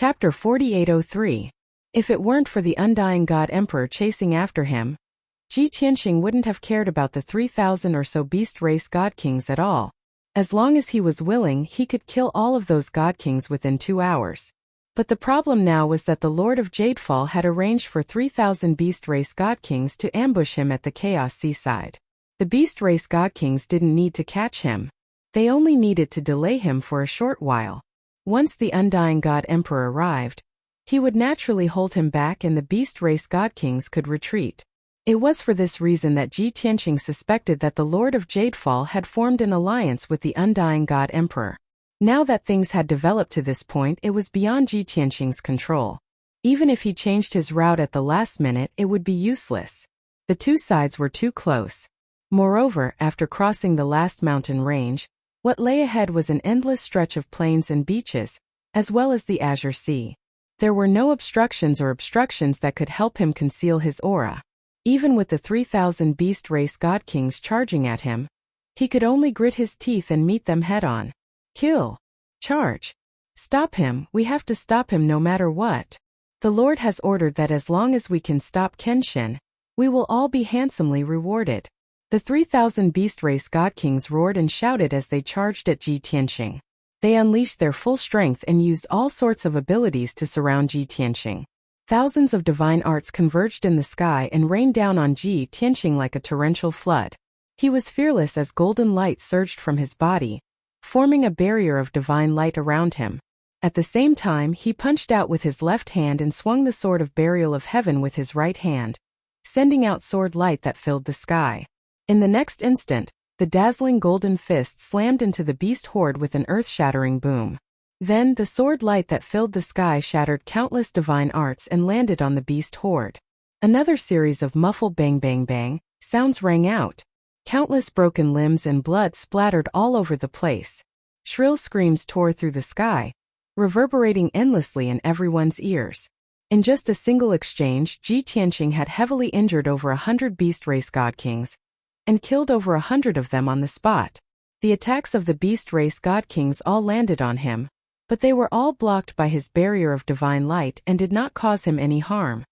Chapter 4803. If it weren't for the undying God Emperor chasing after him, Ji Tianqing wouldn't have cared about the 3,000 or so beast race god kings at all. As long as he was willing, he could kill all of those god kings within 2 hours. But the problem now was that the Lord of Jadefall had arranged for 3,000 beast race god kings to ambush him at the Chaos Seaside. The beast race god kings didn't need to catch him. They only needed to delay him for a short while. Once the undying god Emperor arrived, he would naturally hold him back and the beast race god kings could retreat. It was for this reason that Ji Tianqing suspected that the Lord of Jadefall had formed an alliance with the undying god Emperor. Now that things had developed to this point, it was beyond Ji Tianqing's control. Even if he changed his route at the last minute, it would be useless. The two sides were too close. Moreover, after crossing the last mountain range, what lay ahead was an endless stretch of plains and beaches, as well as the Azure Sea. There were no obstructions that could help him conceal his aura. Even with the 3,000 beast race god kings charging at him, he could only grit his teeth and meet them head-on. Kill. Charge. Stop him, we have to stop him no matter what. The Lord has ordered that as long as we can stop Kenshin, we will all be handsomely rewarded. The 3,000 beast race god kings roared and shouted as they charged at Ji Tianqing. They unleashed their full strength and used all sorts of abilities to surround Ji Tianqing. Thousands of divine arts converged in the sky and rained down on Ji Tianqing like a torrential flood. He was fearless as golden light surged from his body, forming a barrier of divine light around him. At the same time, he punched out with his left hand and swung the sword of burial of heaven with his right hand, sending out sword light that filled the sky. In the next instant, the dazzling golden fist slammed into the beast horde with an earth-shattering boom. Then, the sword light that filled the sky shattered countless divine arts and landed on the beast horde. Another series of muffled bang-bang-bang sounds rang out. Countless broken limbs and blood splattered all over the place. Shrill screams tore through the sky, reverberating endlessly in everyone's ears. In just a single exchange, Ji Tianqing had heavily injured over 100 beast race god kings, and killed over 100 of them on the spot. The attacks of the beast race god kings all landed on him, but they were all blocked by his barrier of divine light and did not cause him any harm.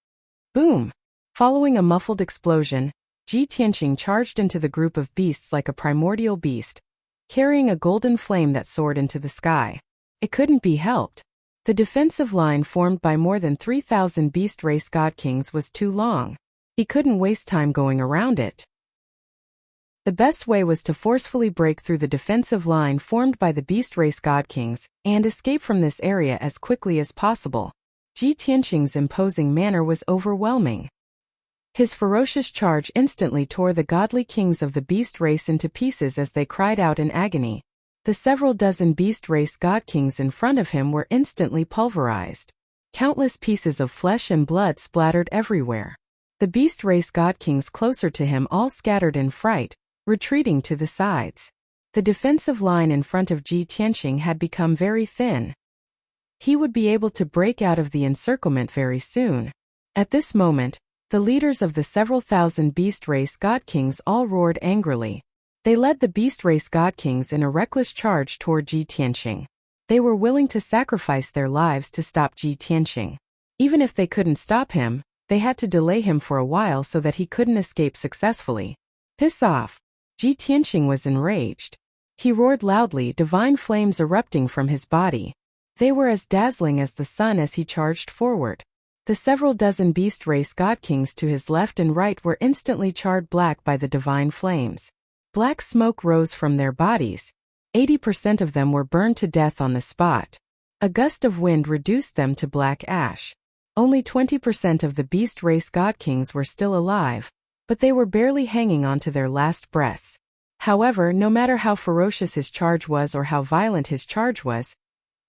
Boom! Following a muffled explosion, Ji Tianqing charged into the group of beasts like a primordial beast, carrying a golden flame that soared into the sky. It couldn't be helped. The defensive line formed by more than 3,000 beast race god kings was too long. He couldn't waste time going around it. The best way was to forcefully break through the defensive line formed by the beast race god kings, and escape from this area as quickly as possible. Ji Tianqing's imposing manner was overwhelming. His ferocious charge instantly tore the godly kings of the beast race into pieces as they cried out in agony. The several dozen beast race god kings in front of him were instantly pulverized. Countless pieces of flesh and blood splattered everywhere. The beast race god kings closer to him all scattered in fright, retreating to the sides. The defensive line in front of Ji Tianqing had become very thin. He would be able to break out of the encirclement very soon. At this moment, the leaders of the several thousand beast race god kings all roared angrily. They led the beast race god kings in a reckless charge toward Ji Tianqing. They were willing to sacrifice their lives to stop Ji Tianqing. Even if they couldn't stop him, they had to delay him for a while so that he couldn't escape successfully. Piss off! Ji Tianqing was enraged. He roared loudly, divine flames erupting from his body. They were as dazzling as the sun as he charged forward. The several dozen beast race god kings to his left and right were instantly charred black by the divine flames. Black smoke rose from their bodies. 80% of them were burned to death on the spot. A gust of wind reduced them to black ash. Only 20% of the beast race god kings were still alive, but they were barely hanging on to their last breaths. However, no matter how ferocious his charge was or how violent his charge was,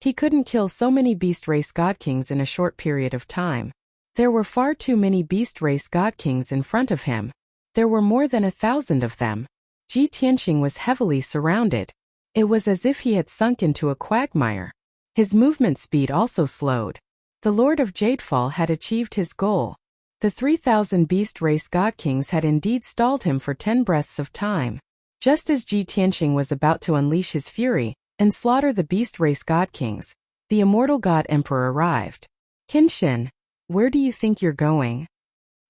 he couldn't kill so many beast race god kings in a short period of time. There were far too many beast race god kings in front of him. There were more than 1,000 of them. Ji Tianqing was heavily surrounded. It was as if he had sunk into a quagmire. His movement speed also slowed. The Lord of Jadefall had achieved his goal. The 3,000 beast race god kings had indeed stalled him for 10 breaths of time. Just as Ji Tianqing was about to unleash his fury and slaughter the beast race god kings, The immortal god emperor arrived. Kenshin, where do you think you're going?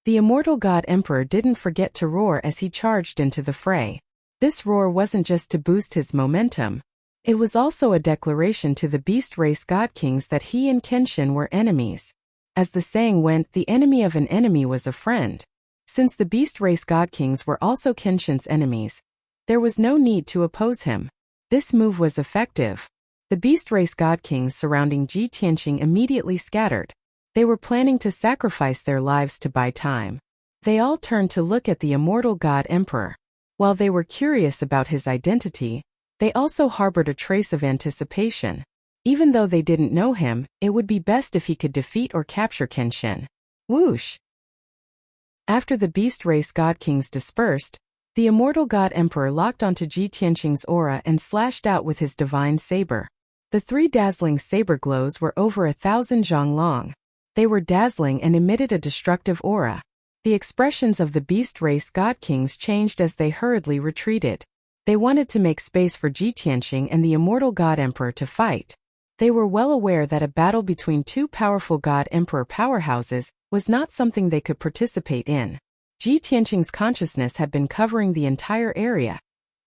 The immortal god emperor didn't forget to roar as he charged into the fray. This roar wasn't just to boost his momentum. It was also a declaration to the beast race god kings that he and Kenshin were enemies. As the saying went, the enemy of an enemy was a friend. Since the beast race god kings were also Kenshin's enemies, there was no need to oppose him. This move was effective. The beast race god kings surrounding Ji Tianqing immediately scattered. They were planning to sacrifice their lives to buy time. They all turned to look at the immortal god emperor. While they were curious about his identity, they also harbored a trace of anticipation. Even though they didn't know him, it would be best if he could defeat or capture Kenshin. Whoosh! After the beast race god kings dispersed, the immortal god emperor locked onto Ji Tianqing's aura and slashed out with his divine saber. The 3 dazzling saber glows were over 1,000 zhang long. They were dazzling and emitted a destructive aura. The expressions of the beast race god kings changed as they hurriedly retreated. They wanted to make space for Ji Tianqing and the immortal god emperor to fight. They were well aware that a battle between 2 powerful god emperor powerhouses was not something they could participate in. Ji Tianqing's consciousness had been covering the entire area,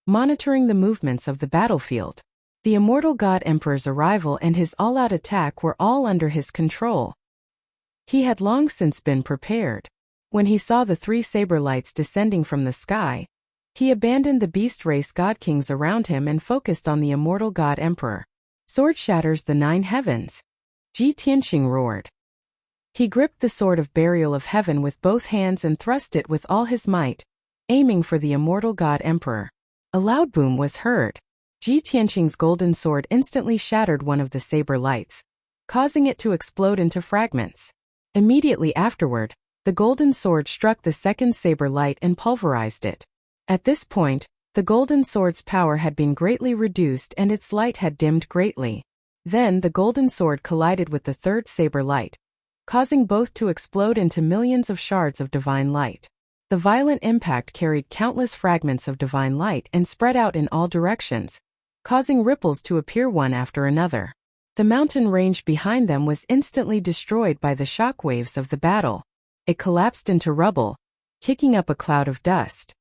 monitoring the movements of the battlefield. The immortal god emperor's arrival and his all-out attack were all under his control. He had long since been prepared. When he saw the 3 saber lights descending from the sky, he abandoned the beast race god kings around him and focused on the immortal god emperor. Sword shatters the 9 heavens. Ji Tianqing roared. He gripped the sword of burial of heaven with both hands and thrust it with all his might, aiming for the immortal god emperor. A loud boom was heard. Ji Tianqing's golden sword instantly shattered one of the saber lights, causing it to explode into fragments. Immediately afterward, the golden sword struck the second saber light and pulverized it. At this point, the golden sword's power had been greatly reduced and its light had dimmed greatly. Then the golden sword collided with the third saber light, causing both to explode into millions of shards of divine light. The violent impact carried countless fragments of divine light and spread out in all directions, causing ripples to appear one after another. The mountain range behind them was instantly destroyed by the shockwaves of the battle. It collapsed into rubble, kicking up a cloud of dust.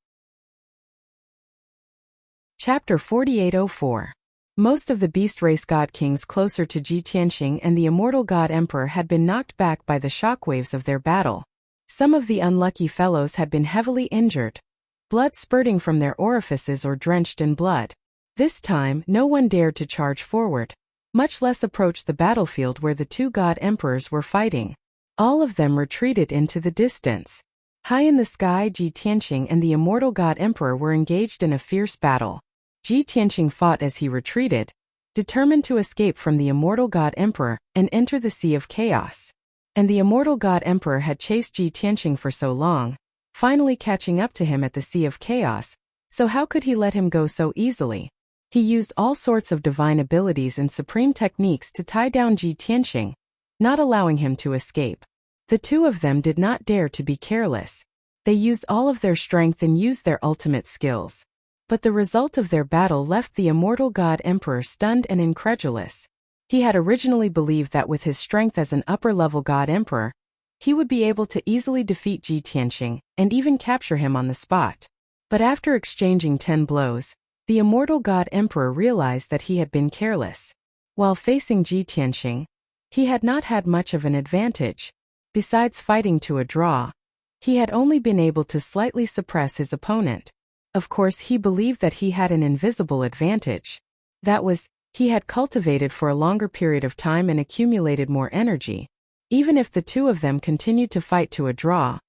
Chapter 4804. Most of the beast race god kings closer to Ji Tianqing and the immortal god emperor had been knocked back by the shockwaves of their battle. Some of the unlucky fellows had been heavily injured, blood spurting from their orifices or drenched in blood. This time, no one dared to charge forward, much less approach the battlefield where the 2 god emperors were fighting. All of them retreated into the distance. High in the sky, Ji Tianqing and the immortal god emperor were engaged in a fierce battle. Ji Tianqing fought as he retreated, determined to escape from the immortal god emperor and enter the Sea of Chaos. And the immortal god emperor had chased Ji Tianqing for so long, finally catching up to him at the Sea of Chaos, so how could he let him go so easily? He used all sorts of divine abilities and supreme techniques to tie down Ji Tianqing, not allowing him to escape. The 2 of them did not dare to be careless. They used all of their strength and used their ultimate skills. But the result of their battle left the immortal god emperor stunned and incredulous. He had originally believed that with his strength as an upper-level god emperor, he would be able to easily defeat Ji Tianqing and even capture him on the spot. But after exchanging 10 blows, the immortal god emperor realized that he had been careless. While facing Ji Tianqing, he had not had much of an advantage. Besides fighting to a draw, he had only been able to slightly suppress his opponent. Of course, he believed that he had an invisible advantage. That was, he had cultivated for a longer period of time and accumulated more energy. Even if the 2 of them continued to fight to a draw,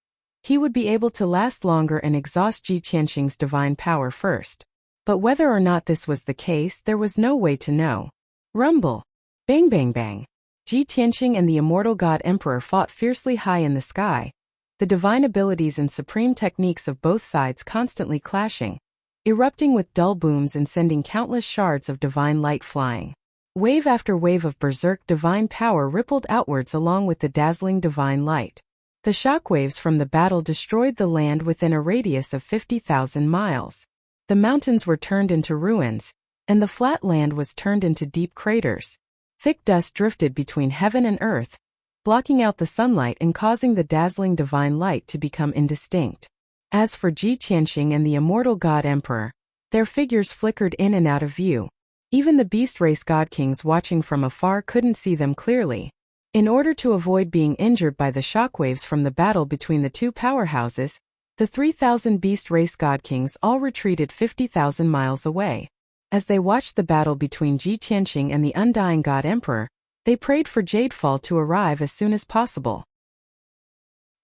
he would be able to last longer and exhaust Ji Tianqing's divine power first. But whether or not this was the case, there was no way to know. Rumble. Bang bang bang. Ji Tianqing and the immortal god emperor fought fiercely high in the sky, the divine abilities and supreme techniques of both sides constantly clashing, erupting with dull booms and sending countless shards of divine light flying. Wave after wave of berserk divine power rippled outwards along with the dazzling divine light. The shockwaves from the battle destroyed the land within a radius of 50,000 miles. The mountains were turned into ruins, and the flat land was turned into deep craters. Thick dust drifted between heaven and earth, blocking out the sunlight and causing the dazzling divine light to become indistinct. As for Ji Tianqing and the immortal God Emperor, their figures flickered in and out of view. Even the beast race god kings watching from afar couldn't see them clearly. In order to avoid being injured by the shockwaves from the battle between the two powerhouses, the 3,000 beast race god kings all retreated 50,000 miles away. As they watched the battle between Ji Tianqing and the undying god emperor, they prayed for Jadefall to arrive as soon as possible.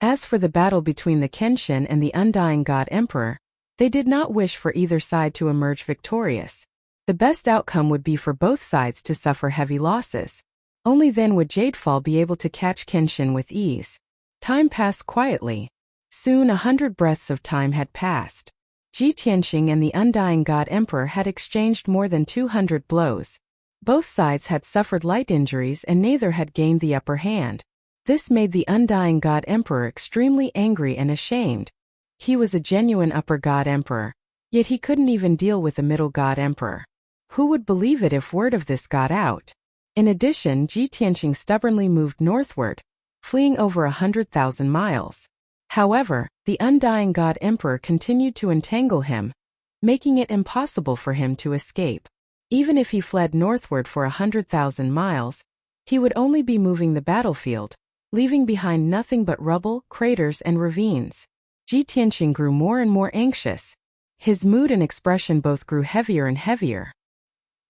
As for the battle between the Kenshin and the undying god emperor, they did not wish for either side to emerge victorious. The best outcome would be for both sides to suffer heavy losses. Only then would Jadefall be able to catch Kenshin with ease. Time passed quietly. Soon 100 breaths of time had passed. Ji Tianqing and the undying god emperor had exchanged more than 200 blows. Both sides had suffered light injuries and neither had gained the upper hand. This made the undying god emperor extremely angry and ashamed. He was a genuine upper god emperor, yet he couldn't even deal with a middle god emperor. Who would believe it if word of this got out? In addition, Ji Tianqing stubbornly moved northward, fleeing over 100,000 miles. However, the undying god emperor continued to entangle him, making it impossible for him to escape. Even if he fled northward for 100,000 miles, he would only be moving the battlefield, leaving behind nothing but rubble, craters, and ravines. Ji Tianqing grew more and more anxious. His mood and expression both grew heavier and heavier.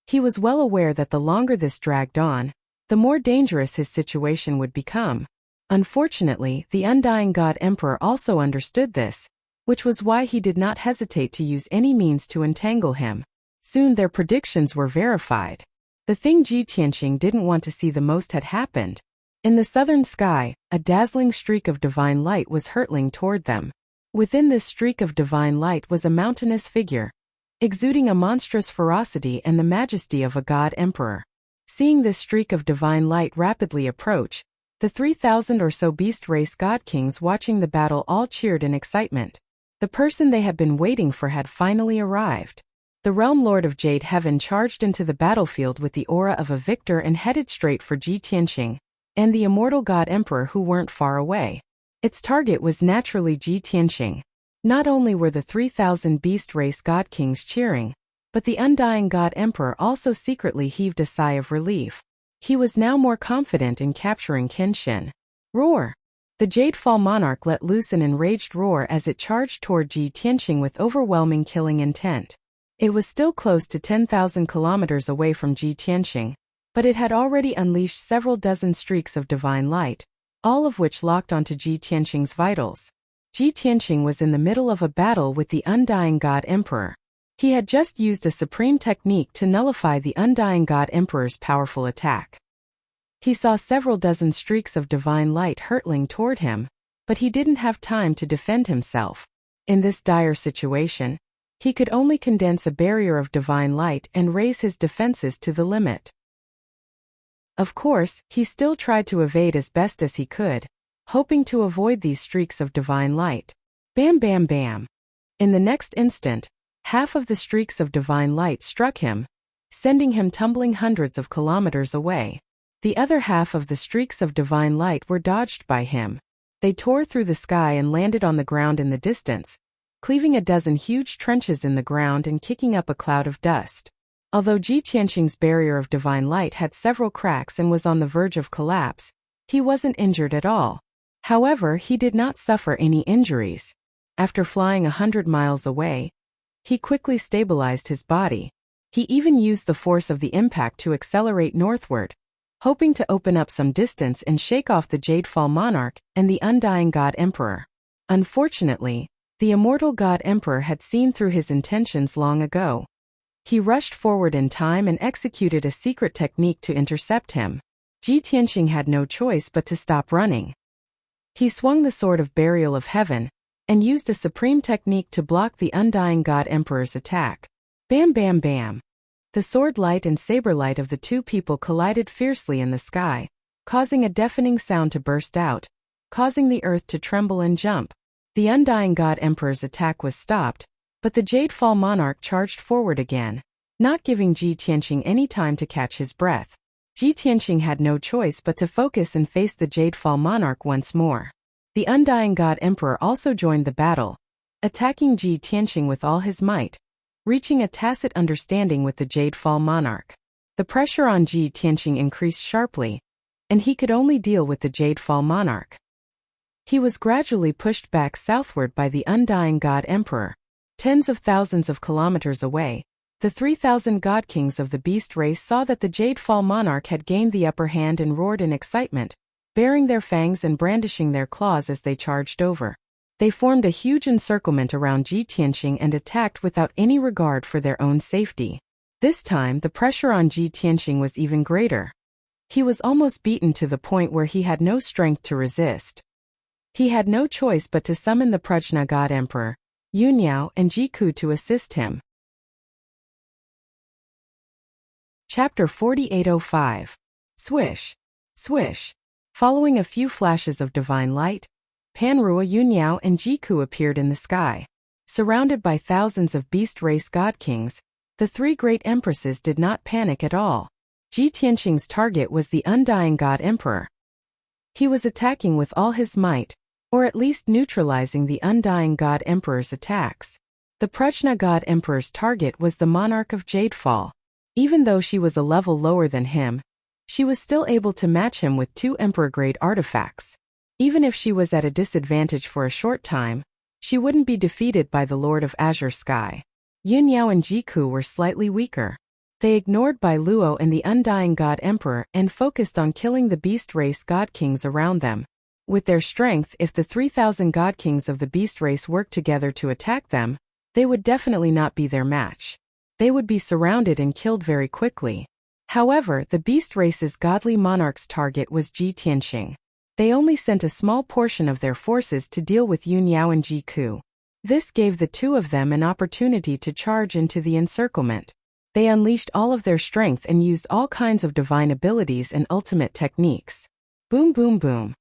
He was well aware that the longer this dragged on, the more dangerous his situation would become. Unfortunately, the undying god emperor also understood this, which was why he did not hesitate to use any means to entangle him. Soon their predictions were verified. The thing Ji Tianqing didn't want to see the most had happened. In the southern sky, a dazzling streak of divine light was hurtling toward them. Within this streak of divine light was a mountainous figure, exuding a monstrous ferocity and the majesty of a god emperor. Seeing this streak of divine light rapidly approach, the 3,000 or so beast race god kings watching the battle all cheered in excitement. The person they had been waiting for had finally arrived. The realm lord of Jade Heaven charged into the battlefield with the aura of a victor and headed straight for Ji Tianqing and the immortal god emperor who weren't far away. Its target was naturally Ji Tianqing. Not only were the 3,000 beast race god kings cheering, but the undying god emperor also secretly heaved a sigh of relief. He was now more confident in capturing Kenshin. Roar! The Jadefall monarch let loose an enraged roar as it charged toward Ji Tianqing with overwhelming killing intent. It was still close to 10,000 kilometers away from Ji Tianqing, but it had already unleashed several dozen streaks of divine light, all of which locked onto Ji Tianqing's vitals. Ji Tianqing was in the middle of a battle with the undying god emperor. He had just used a supreme technique to nullify the undying god emperor's powerful attack. He saw several dozen streaks of divine light hurtling toward him, but he didn't have time to defend himself. In this dire situation, he could only condense a barrier of divine light and raise his defenses to the limit. Of course, he still tried to evade as best as he could, hoping to avoid these streaks of divine light. Bam bam bam. In the next instant, half of the streaks of divine light struck him, sending him tumbling hundreds of kilometers away. The other half of the streaks of divine light were dodged by him. They tore through the sky and landed on the ground in the distance, cleaving a dozen huge trenches in the ground and kicking up a cloud of dust. Although Ji Tianqing's barrier of divine light had several cracks and was on the verge of collapse, he wasn't injured at all. However, he did not suffer any injuries. After flying 100 miles away, he quickly stabilized his body. He even used the force of the impact to accelerate northward, hoping to open up some distance and shake off the Jadefall monarch and the undying god emperor. Unfortunately, the immortal god emperor had seen through his intentions long ago. He rushed forward in time and executed a secret technique to intercept him. Ji Tianqing had no choice but to stop running. He swung the sword of burial of heaven, and used a supreme technique to block the undying god emperor's attack. Bam bam bam. The sword light and saber light of the two people collided fiercely in the sky, causing a deafening sound to burst out, causing the earth to tremble and jump. The undying god emperor's attack was stopped, but the Jadefall monarch charged forward again, not giving Ji Tianqing any time to catch his breath. Ji Tianqing had no choice but to focus and face the Jadefall monarch once more. The Undying God Emperor also joined the battle, attacking Ji Tianqing with all his might, reaching a tacit understanding with the Jadefall monarch. The pressure on Ji Tianqing increased sharply, and he could only deal with the Jadefall monarch. He was gradually pushed back southward by the Undying God Emperor. Tens of thousands of kilometers away, the 3,000 God Kings of the beast race saw that the Jadefall monarch had gained the upper hand and roared in excitement, baring their fangs and brandishing their claws as they charged over. They formed a huge encirclement around Ji Tianqing and attacked without any regard for their own safety. This time, the pressure on Ji Tianqing was even greater. He was almost beaten to the point where he had no strength to resist. He had no choice but to summon the Prajna God Emperor, Yunyao, and Jiku to assist him. Chapter 4805. Swish. Swish. Following a few flashes of divine light, Panrua, Yunyao, and Jiku appeared in the sky. Surrounded by thousands of beast race god kings, the three great empresses did not panic at all. Ji Tianqing's target was the Undying God Emperor. He was attacking with all his might, or at least neutralizing the Undying God Emperor's attacks. The Prajna God Emperor's target was the monarch of Jadefall. Even though she was a level lower than him, she was still able to match him with 2 emperor-grade artifacts. Even if she was at a disadvantage for a short time, she wouldn't be defeated by the Lord of Azure Sky. Yunyao and Jiku were slightly weaker. They ignored Bai Luo and the Undying God Emperor and focused on killing the beast race god kings around them. With their strength, if the 3,000 god kings of the beast race worked together to attack them, they would definitely not be their match. They would be surrounded and killed very quickly. However, the beast race's godly monarch's target was Ji Tianqing. They only sent a small portion of their forces to deal with Yunyao and Jiku. This gave the two of them an opportunity to charge into the encirclement. They unleashed all of their strength and used all kinds of divine abilities and ultimate techniques. Boom boom boom.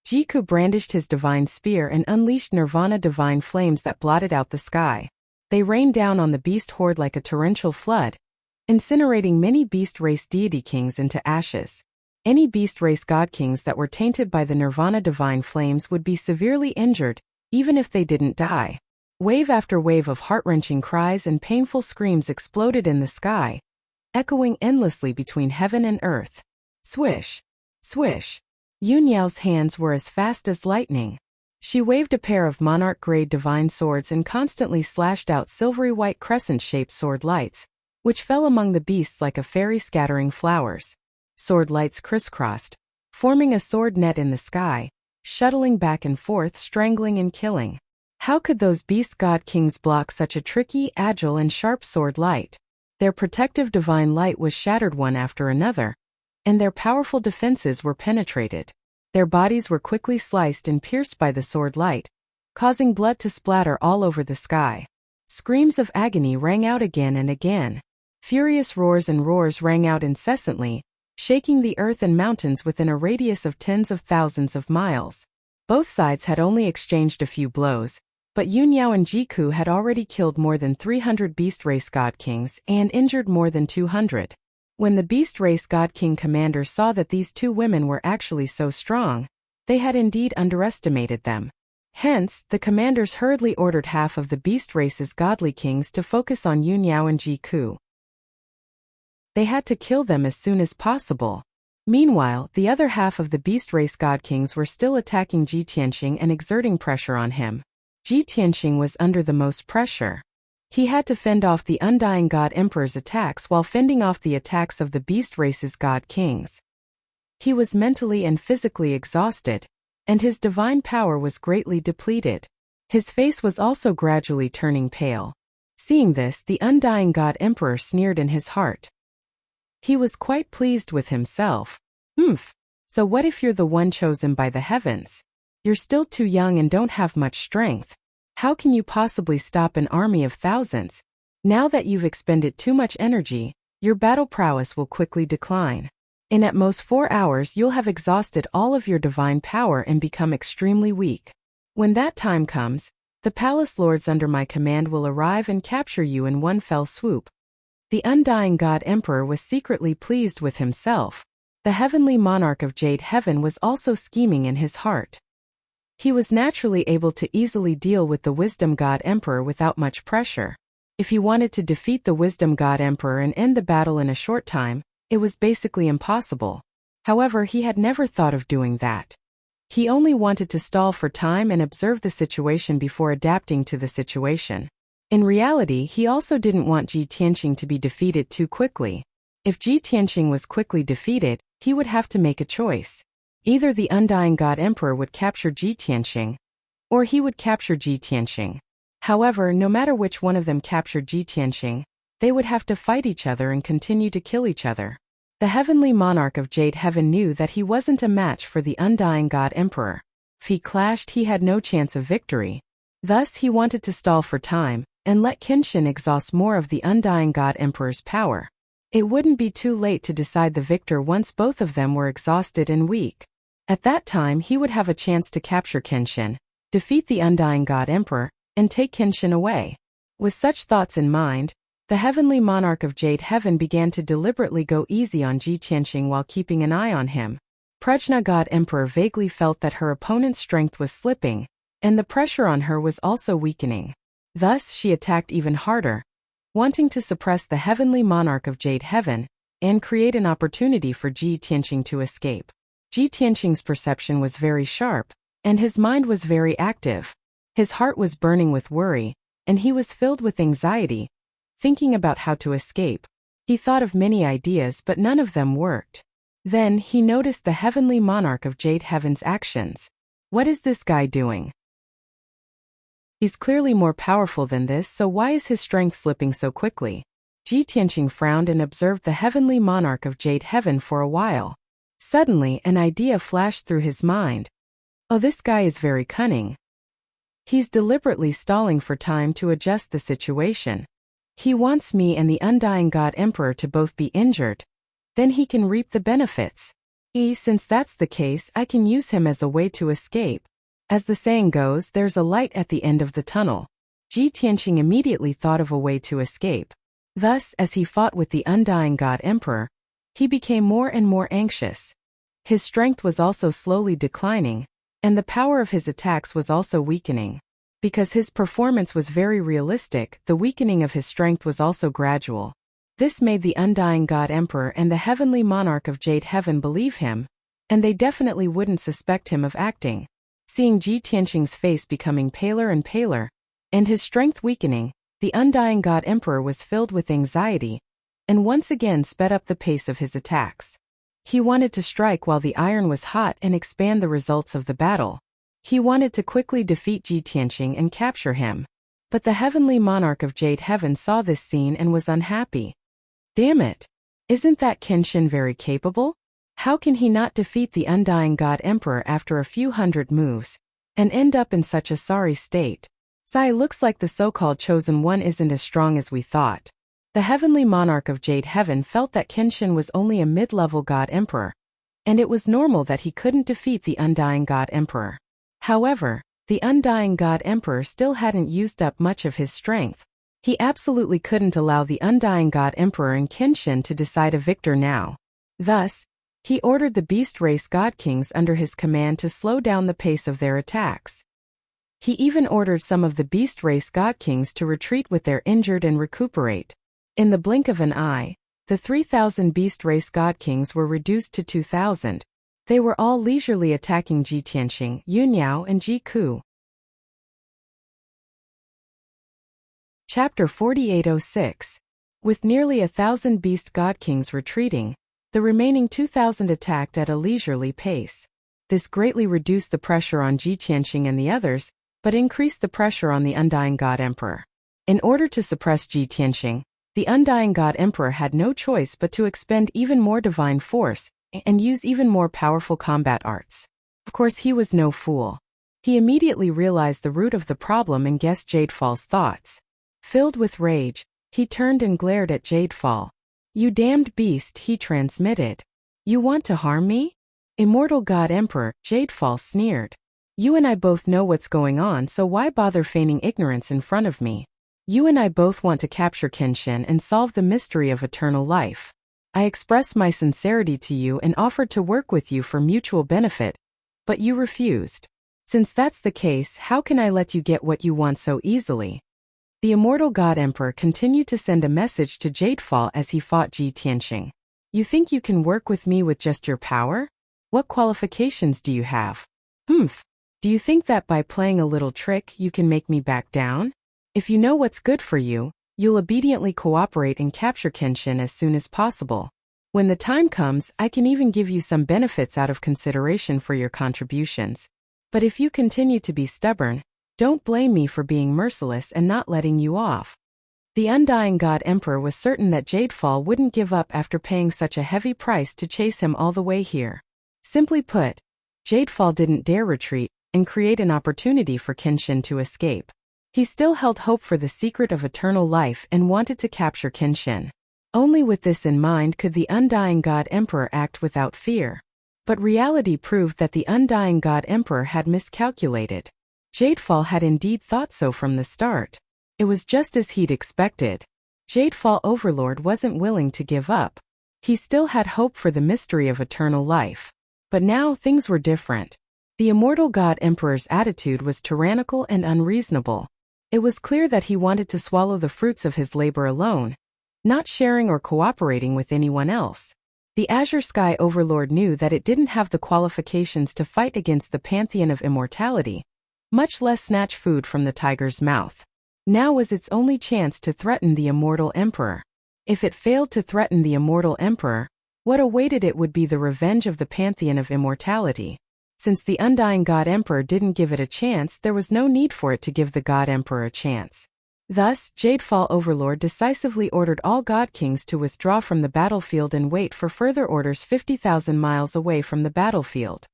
Jiku brandished his divine spear and unleashed Nirvana divine flames that blotted out the sky. They rained down on the beast horde like a torrential flood, incinerating many beast race deity kings into ashes. Any beast race god kings that were tainted by the Nirvana divine flames would be severely injured, even if they didn't die. Wave after wave of heart-wrenching cries and painful screams exploded in the sky, echoing endlessly between heaven and earth. Swish. Swish. Yunyao's hands were as fast as lightning. She waved a pair of monarch-grade divine swords and constantly slashed out silvery white crescent-shaped sword lights, which fell among the beasts like a fairy scattering flowers. Sword lights crisscrossed, forming a sword net in the sky, shuttling back and forth, strangling and killing. How could those beast god kings block such a tricky, agile and sharp sword light? Their protective divine light was shattered one after another, and their powerful defenses were penetrated. Their bodies were quickly sliced and pierced by the sword light, causing blood to splatter all over the sky. Screams of agony rang out again and again. Furious roars and roars rang out incessantly, shaking the earth and mountains within a radius of tens of thousands of miles. Both sides had only exchanged a few blows, but Yunyao and Jiku had already killed more than 300 beast race god kings and injured more than 200. When the beast race god king commanders saw that these two women were actually so strong, they had indeed underestimated them. Hence, the commanders hurriedly ordered half of the beast race's godly kings to focus on Yunyao and Jiku. They had to kill them as soon as possible. Meanwhile, the other half of the beast race god kings were still attacking Ji Tianqing and exerting pressure on him. Ji Tianqing was under the most pressure. He had to fend off the Undying God Emperor's attacks while fending off the attacks of the beast race's god kings. He was mentally and physically exhausted, and his divine power was greatly depleted. His face was also gradually turning pale. Seeing this, the Undying God Emperor sneered in his heart. He was quite pleased with himself. So what if you're the one chosen by the heavens? You're still too young and don't have much strength. How can you possibly stop an army of thousands? Now that you've expended too much energy, your battle prowess will quickly decline. In at most 4 hours you'll have exhausted all of your divine power and become extremely weak. When that time comes, the palace lords under my command will arrive and capture you in one fell swoop. The Undying God Emperor was secretly pleased with himself. The heavenly monarch of Jade Heaven was also scheming in his heart. He was naturally able to easily deal with the Wisdom God Emperor without much pressure. If he wanted to defeat the Wisdom God Emperor and end the battle in a short time, it was basically impossible. However, he had never thought of doing that. He only wanted to stall for time and observe the situation before adapting to the situation. In reality, he also didn't want Ji Tianqing to be defeated too quickly. If Ji Tianqing was quickly defeated, he would have to make a choice. Either the Undying God Emperor would capture Ji Tianqing, or he would capture Ji Tianqing. However, no matter which one of them captured Ji Tianqing, they would have to fight each other and continue to kill each other. The heavenly monarch of Jade Heaven knew that he wasn't a match for the Undying God Emperor. If he clashed, he had no chance of victory. Thus, he wanted to stall for time and let Kenshin exhaust more of the Undying God Emperor's power. It wouldn't be too late to decide the victor once both of them were exhausted and weak. At that time, he would have a chance to capture Kenshin, defeat the Undying God Emperor, and take Kenshin away. With such thoughts in mind, the heavenly monarch of Jade Heaven began to deliberately go easy on Ji Tianqing while keeping an eye on him. Prajna God Emperor vaguely felt that her opponent's strength was slipping, and the pressure on her was also weakening. Thus, she attacked even harder, wanting to suppress the heavenly monarch of Jade Heaven and create an opportunity for Ji Tianqing to escape. Ji Tianqing's perception was very sharp, and his mind was very active. His heart was burning with worry, and he was filled with anxiety, thinking about how to escape. He thought of many ideas, but none of them worked. Then, he noticed the heavenly monarch of Jade Heaven's actions. What is this guy doing? He's clearly more powerful than this, so why is his strength slipping so quickly? Ji Tianqing frowned and observed the heavenly monarch of Jade Heaven for a while. Suddenly, an idea flashed through his mind. Oh, this guy is very cunning. He's deliberately stalling for time to adjust the situation. He wants me and the Undying God Emperor to both be injured. Then he can reap the benefits. Since that's the case, I can use him as a way to escape. As the saying goes, there's a light at the end of the tunnel. Ji Tianqing immediately thought of a way to escape. Thus, as he fought with the Undying God Emperor, he became more and more anxious. His strength was also slowly declining, and the power of his attacks was also weakening. Because his performance was very realistic, the weakening of his strength was also gradual. This made the Undying God Emperor and the heavenly monarch of Jade Heaven believe him, and they definitely wouldn't suspect him of acting. Seeing Ji Tianqing's face becoming paler and paler, and his strength weakening, the Undying God Emperor was filled with anxiety, and once again sped up the pace of his attacks. He wanted to strike while the iron was hot and expand the results of the battle. He wanted to quickly defeat Ji Tianqing and capture him. But the heavenly monarch of Jade Heaven saw this scene and was unhappy. Damn it! Isn't that Kenshin very capable? How can he not defeat the Undying God Emperor after a few hundred moves, and end up in such a sorry state? Looks like the so-called Chosen One isn't as strong as we thought. The heavenly monarch of Jade Heaven felt that Kenshin was only a mid-level God Emperor, and it was normal that he couldn't defeat the Undying God Emperor. However, the Undying God Emperor still hadn't used up much of his strength. He absolutely couldn't allow the Undying God Emperor and Kenshin to decide a victor now. Thus, he ordered the Beast Race God Kings under his command to slow down the pace of their attacks. He even ordered some of the Beast Race God Kings to retreat with their injured and recuperate. In the blink of an eye, the 3,000 Beast Race God Kings were reduced to 2,000. They were all leisurely attacking Ji Tianqing, Yunyao, and Ji Ku. Chapter 4806. With nearly 1,000 Beast God Kings retreating, the remaining 2,000 attacked at a leisurely pace. This greatly reduced the pressure on Ji Tianqing and the others, but increased the pressure on the Undying God Emperor. In order to suppress Ji Tianqing, the Undying God Emperor had no choice but to expend even more divine force and use even more powerful combat arts. Of course, he was no fool. He immediately realized the root of the problem and guessed Jadefall's thoughts. Filled with rage, he turned and glared at Jadefall. "You damned beast," he transmitted. "You want to harm me?" "Immortal God Emperor," Jadefall sneered. "You and I both know what's going on, so why bother feigning ignorance in front of me? You and I both want to capture Kenshin and solve the mystery of eternal life. I expressed my sincerity to you and offered to work with you for mutual benefit, but you refused. Since that's the case, how can I let you get what you want so easily? The immortal God Emperor continued to send a message to Jadefall as he fought Ji Tianqing. You think you can work with me with just your power? What qualifications do you have? Do you think that by playing a little trick you can make me back down? If you know what's good for you, you'll obediently cooperate and capture Kenshin as soon as possible. When the time comes, I can even give you some benefits out of consideration for your contributions. But if you continue to be stubborn, don't blame me for being merciless and not letting you off. The Undying God Emperor was certain that Jadefall wouldn't give up after paying such a heavy price to chase him all the way here. Simply put, Jadefall didn't dare retreat and create an opportunity for Kenshin to escape. He still held hope for the secret of eternal life and wanted to capture Kenshin. Only with this in mind could the Undying God Emperor act without fear. But reality proved that the Undying God Emperor had miscalculated. Jadefall had indeed thought so from the start. It was just as he'd expected. Jadefall Overlord wasn't willing to give up. He still had hope for the mystery of eternal life. But now things were different. The immortal God Emperor's attitude was tyrannical and unreasonable. It was clear that he wanted to swallow the fruits of his labor alone, not sharing or cooperating with anyone else. The Azure Sky Overlord knew that it didn't have the qualifications to fight against the Pantheon of Immortality, much less snatch food from the tiger's mouth. Now was its only chance to threaten the Immortal Emperor. If it failed to threaten the Immortal Emperor, what awaited it would be the revenge of the Pantheon of Immortality. Since the Undying God Emperor didn't give it a chance, there was no need for it to give the God Emperor a chance. Thus, Jadefall Overlord decisively ordered all God Kings to withdraw from the battlefield and wait for further orders 50,000 miles away from the battlefield.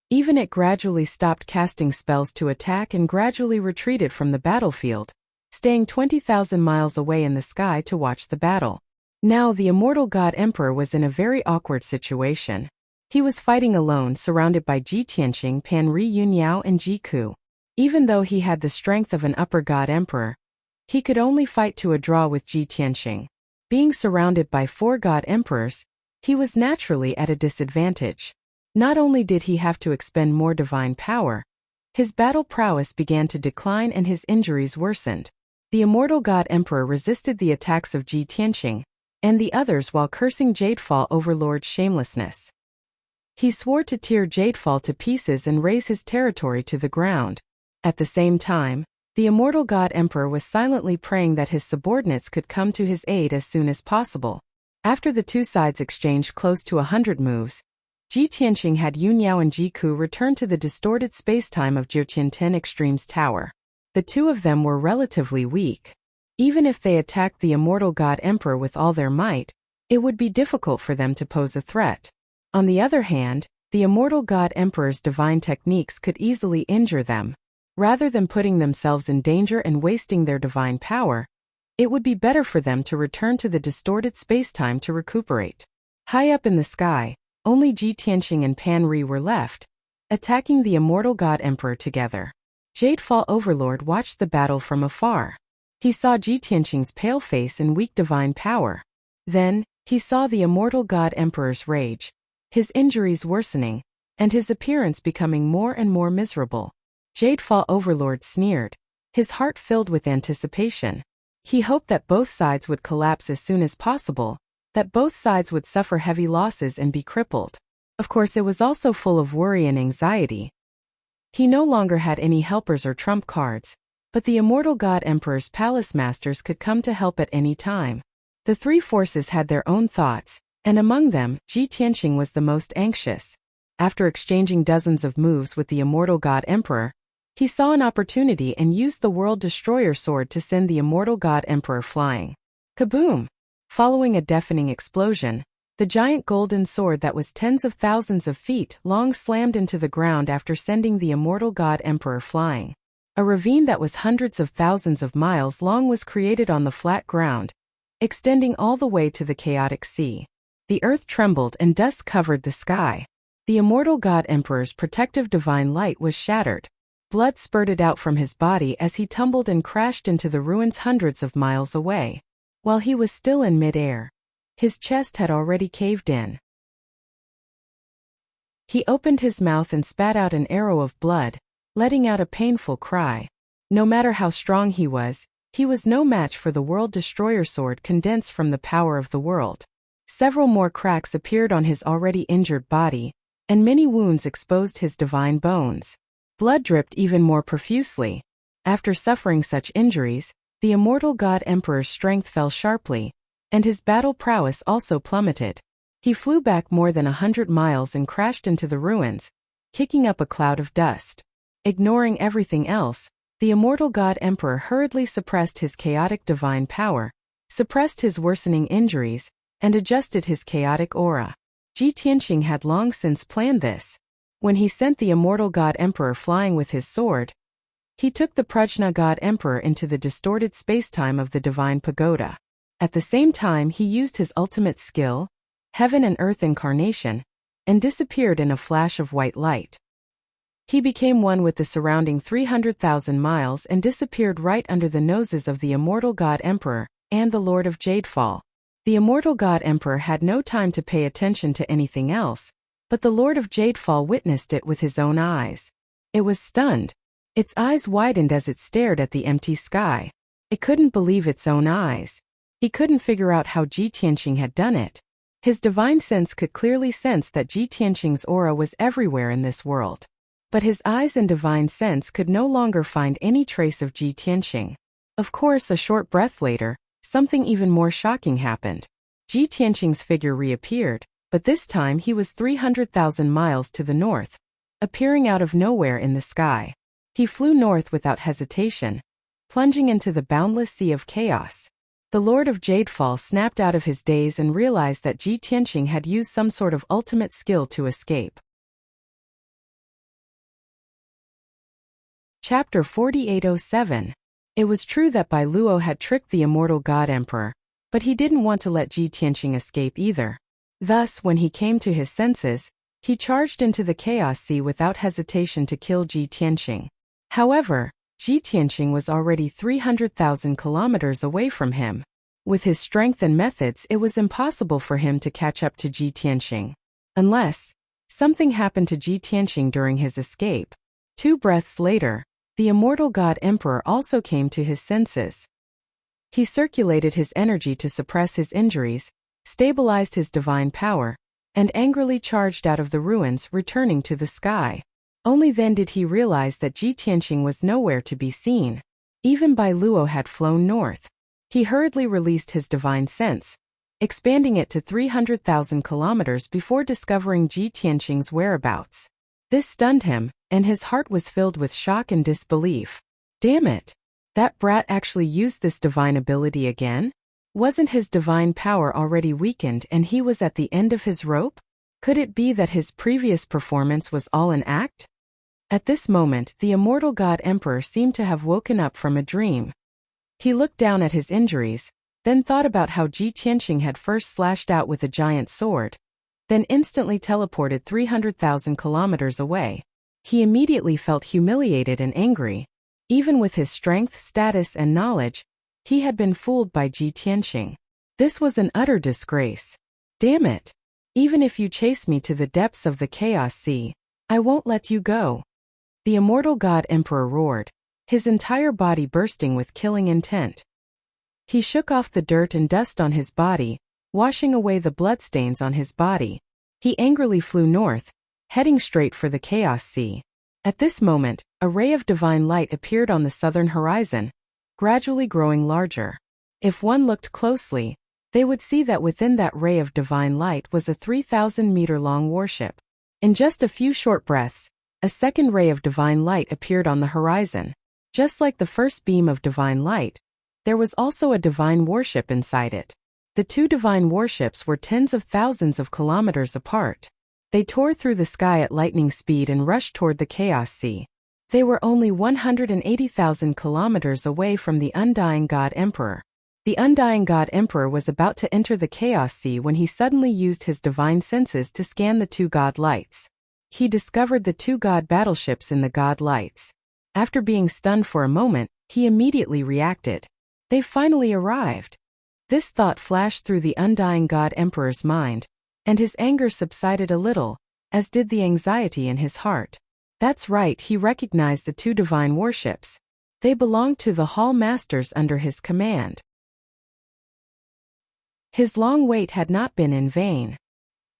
Even it gradually stopped casting spells to attack and gradually retreated from the battlefield, staying 20,000 miles away in the sky to watch the battle. Now the immortal God Emperor was in a very awkward situation. He was fighting alone, surrounded by Ji Tianqing, Pan Ri Yunyao and Ji Ku. Even though he had the strength of an upper God Emperor, he could only fight to a draw with Ji Tianqing. Being surrounded by 4 God Emperors, he was naturally at a disadvantage. Not only did he have to expend more divine power, his battle prowess began to decline and his injuries worsened. The immortal God Emperor resisted the attacks of Ji Tianqing and the others while cursing Jadefall Overlord's shamelessness. He swore to tear Jadefall to pieces and raze his territory to the ground. At the same time, the immortal God Emperor was silently praying that his subordinates could come to his aid as soon as possible. After the two sides exchanged close to 100 moves, Ji Tianqing had Yunyao and Ji Ku return to the distorted spacetime of Jiuqianten Extreme's tower. The two of them were relatively weak. Even if they attacked the immortal God Emperor with all their might, it would be difficult for them to pose a threat. On the other hand, the immortal God Emperor's divine techniques could easily injure them. Rather than putting themselves in danger and wasting their divine power, it would be better for them to return to the distorted spacetime to recuperate. High up in the sky, only Ji Tianqing and Pan Ri were left, attacking the immortal God Emperor together. Jadefall Overlord watched the battle from afar. He saw Ji Tianqing's pale face and weak divine power. Then, he saw the immortal God Emperor's rage, his injuries worsening, and his appearance becoming more and more miserable. Jadefall Overlord sneered, his heart filled with anticipation. He hoped that both sides would collapse as soon as possible, that both sides would suffer heavy losses and be crippled. Of course, it was also full of worry and anxiety. He no longer had any helpers or trump cards, but the immortal God Emperor's palace masters could come to help at any time. The three forces had their own thoughts, and among them, Ji Tianqing was the most anxious. After exchanging dozens of moves with the immortal God Emperor, he saw an opportunity and used the World Destroyer sword to send the immortal God Emperor flying. Kaboom! Following a deafening explosion, the giant golden sword that was tens of thousands of feet long slammed into the ground after sending the immortal God Emperor flying. A ravine that was hundreds of thousands of miles long was created on the flat ground, extending all the way to the chaotic sea. The earth trembled and dust covered the sky. The immortal God Emperor's protective divine light was shattered. Blood spurted out from his body as he tumbled and crashed into the ruins hundreds of miles away. While he was still in mid-air, His chest had already caved in. He opened his mouth and spat out an arrow of blood, letting out a painful cry. No matter how strong he was no match for the World Destroyer sword condensed from the power of the world. Several more cracks appeared on his already injured body, and many wounds exposed his divine bones. Blood dripped even more profusely. After suffering such injuries, the immortal God Emperor's strength fell sharply, and his battle prowess also plummeted. He flew back more than 100 miles and crashed into the ruins, kicking up a cloud of dust. Ignoring everything else, the immortal God Emperor hurriedly suppressed his chaotic divine power, suppressed his worsening injuries, and adjusted his chaotic aura. Ji Tianqing had long since planned this. When he sent the immortal God Emperor flying with his sword, he took the Prajna God Emperor into the distorted spacetime of the divine pagoda. At the same time, he used his ultimate skill, heaven and earth incarnation, and disappeared in a flash of white light. He became one with the surrounding 300,000 miles and disappeared right under the noses of the immortal God Emperor and the Lord of Jadefall. The immortal God Emperor had no time to pay attention to anything else, but the Lord of Jadefall witnessed it with his own eyes. It was stunned. Its eyes widened as it stared at the empty sky. It couldn't believe its own eyes. He couldn't figure out how Ji Tianqing had done it. His divine sense could clearly sense that Ji Tianqing's aura was everywhere in this world. But his eyes and divine sense could no longer find any trace of Ji Tianqing. Of course, a short breath later, something even more shocking happened. Ji Tianqing's figure reappeared, but this time he was 300,000 miles to the north, appearing out of nowhere in the sky. He flew north without hesitation, plunging into the boundless sea of chaos. The Lord of Jadefall snapped out of his daze and realized that Ji Tianqing had used some sort of ultimate skill to escape. Chapter 4807. It was true that Bai Luo had tricked the immortal God Emperor, but he didn't want to let Ji Tianqing escape either. Thus, when he came to his senses, he charged into the Chaos Sea without hesitation to kill Ji Tianqing. However, Ji Tianqing was already 300,000 kilometers away from him. With his strength and methods, it was impossible for him to catch up to Ji Tianqing. Unless something happened to Ji Tianqing during his escape. 2 breaths later, the immortal God Emperor also came to his senses. He circulated his energy to suppress his injuries, stabilized his divine power, and angrily charged out of the ruins, returning to the sky. Only then did he realize that Ji Tianqing was nowhere to be seen. Even Bai Luo had flown north. He hurriedly released his divine sense, expanding it to 300,000 kilometers before discovering Ji Tianqing's whereabouts. This stunned him, and his heart was filled with shock and disbelief. Damn it! That brat actually used this divine ability again? Wasn't his divine power already weakened and he was at the end of his rope? Could it be that his previous performance was all an act? At this moment, the immortal God Emperor seemed to have woken up from a dream. He looked down at his injuries, then thought about how Ji Tianqing had first slashed out with a giant sword, then instantly teleported 300,000 kilometers away. He immediately felt humiliated and angry. Even with his strength, status, and knowledge, he had been fooled by Ji Tianqing. This was an utter disgrace. Damn it! Even if you chase me to the depths of the Chaos Sea, I won't let you go. The immortal God Emperor roared, his entire body bursting with killing intent. He shook off the dirt and dust on his body, washing away the bloodstains on his body. He angrily flew north, heading straight for the Chaos Sea. At this moment, a ray of divine light appeared on the southern horizon, gradually growing larger. If one looked closely, they would see that within that ray of divine light was a 3,000-meter-long warship. In just a few short breaths, a second ray of divine light appeared on the horizon. Just like the first beam of divine light, there was also a divine warship inside it. The 2 divine warships were tens of thousands of kilometers apart. They tore through the sky at lightning speed and rushed toward the Chaos Sea. They were only 180,000 kilometers away from the Undying God Emperor. The Undying God Emperor was about to enter the Chaos Sea when he suddenly used his divine senses to scan the 2 God lights. He discovered the 2 God battleships in the God lights. After being stunned for a moment, he immediately reacted. They finally arrived. This thought flashed through the undying God Emperor's mind, and his anger subsided a little, as did the anxiety in his heart. That's right, he recognized the two divine warships. They belonged to the Hall Masters under his command. His long wait had not been in vain.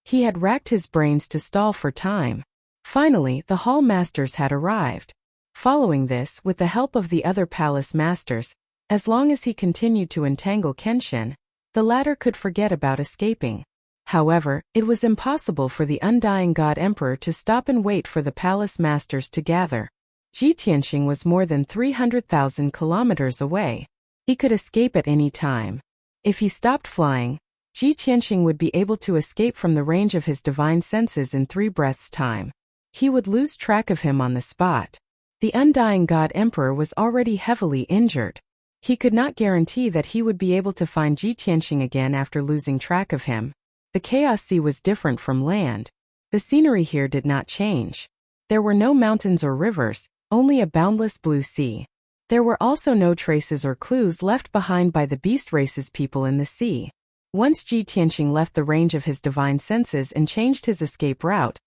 He had racked his brains to stall for time. Finally, the Hall Masters had arrived. Following this, with the help of the other Palace Masters, as long as he continued to entangle Kenshin, the latter could forget about escaping. However, it was impossible for the undying God Emperor to stop and wait for the Palace Masters to gather. Jitianxing was more than 300,000 kilometers away. He could escape at any time. If he stopped flying, Jitianxing would be able to escape from the range of his divine senses in 3 breaths' time. He would lose track of him on the spot. The undying God Emperor was already heavily injured. He could not guarantee that he would be able to find Jitianxing again after losing track of him. The Chaos Sea was different from land. The scenery here did not change. There were no mountains or rivers, only a boundless blue sea. There were also no traces or clues left behind by the beast race's people in the sea. Once Jitianxing left the range of his divine senses and changed his escape route,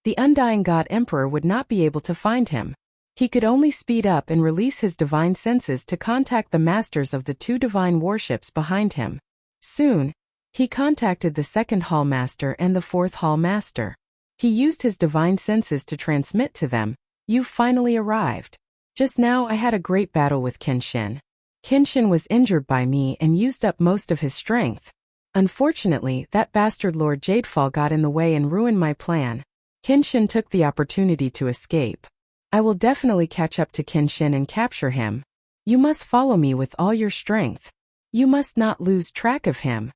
the undying God Emperor would not be able to find him. He could only speed up and release his divine senses to contact the masters of the 2 divine warships behind him. Soon, he contacted the 2nd Hall Master and the 4th Hall Master. He used his divine senses to transmit to them, "You've finally arrived. Just now I had a great battle with Kenshin. Kenshin was injured by me and used up most of his strength. Unfortunately, that bastard Lord Jadefall got in the way and ruined my plan. Kenshin took the opportunity to escape. I will definitely catch up to Kenshin and capture him. You must follow me with all your strength. You must not lose track of him."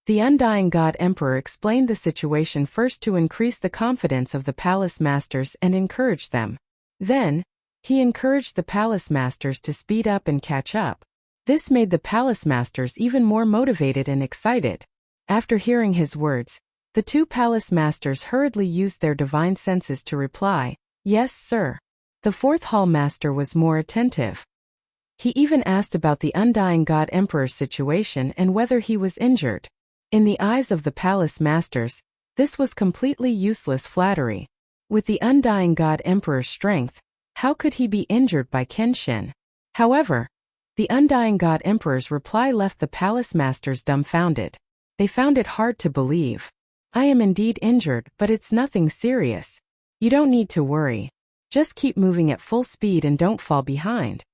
The undying God Emperor explained the situation first to increase the confidence of the Palace Masters and encourage them. Then, he encouraged the Palace Masters to speed up and catch up. This made the Palace Masters even more motivated and excited. After hearing his words, the 2 Palace Masters hurriedly used their divine senses to reply, "Yes, sir." The 4th Hall Master was more attentive. He even asked about the undying God Emperor's situation and whether he was injured. In the eyes of the Palace Masters, this was completely useless flattery. With the undying God Emperor's strength, how could he be injured by Kenshin? However, the undying God Emperor's reply left the Palace Masters dumbfounded. They found it hard to believe. "I am indeed injured, but it's nothing serious. You don't need to worry. Just keep moving at full speed and don't fall behind."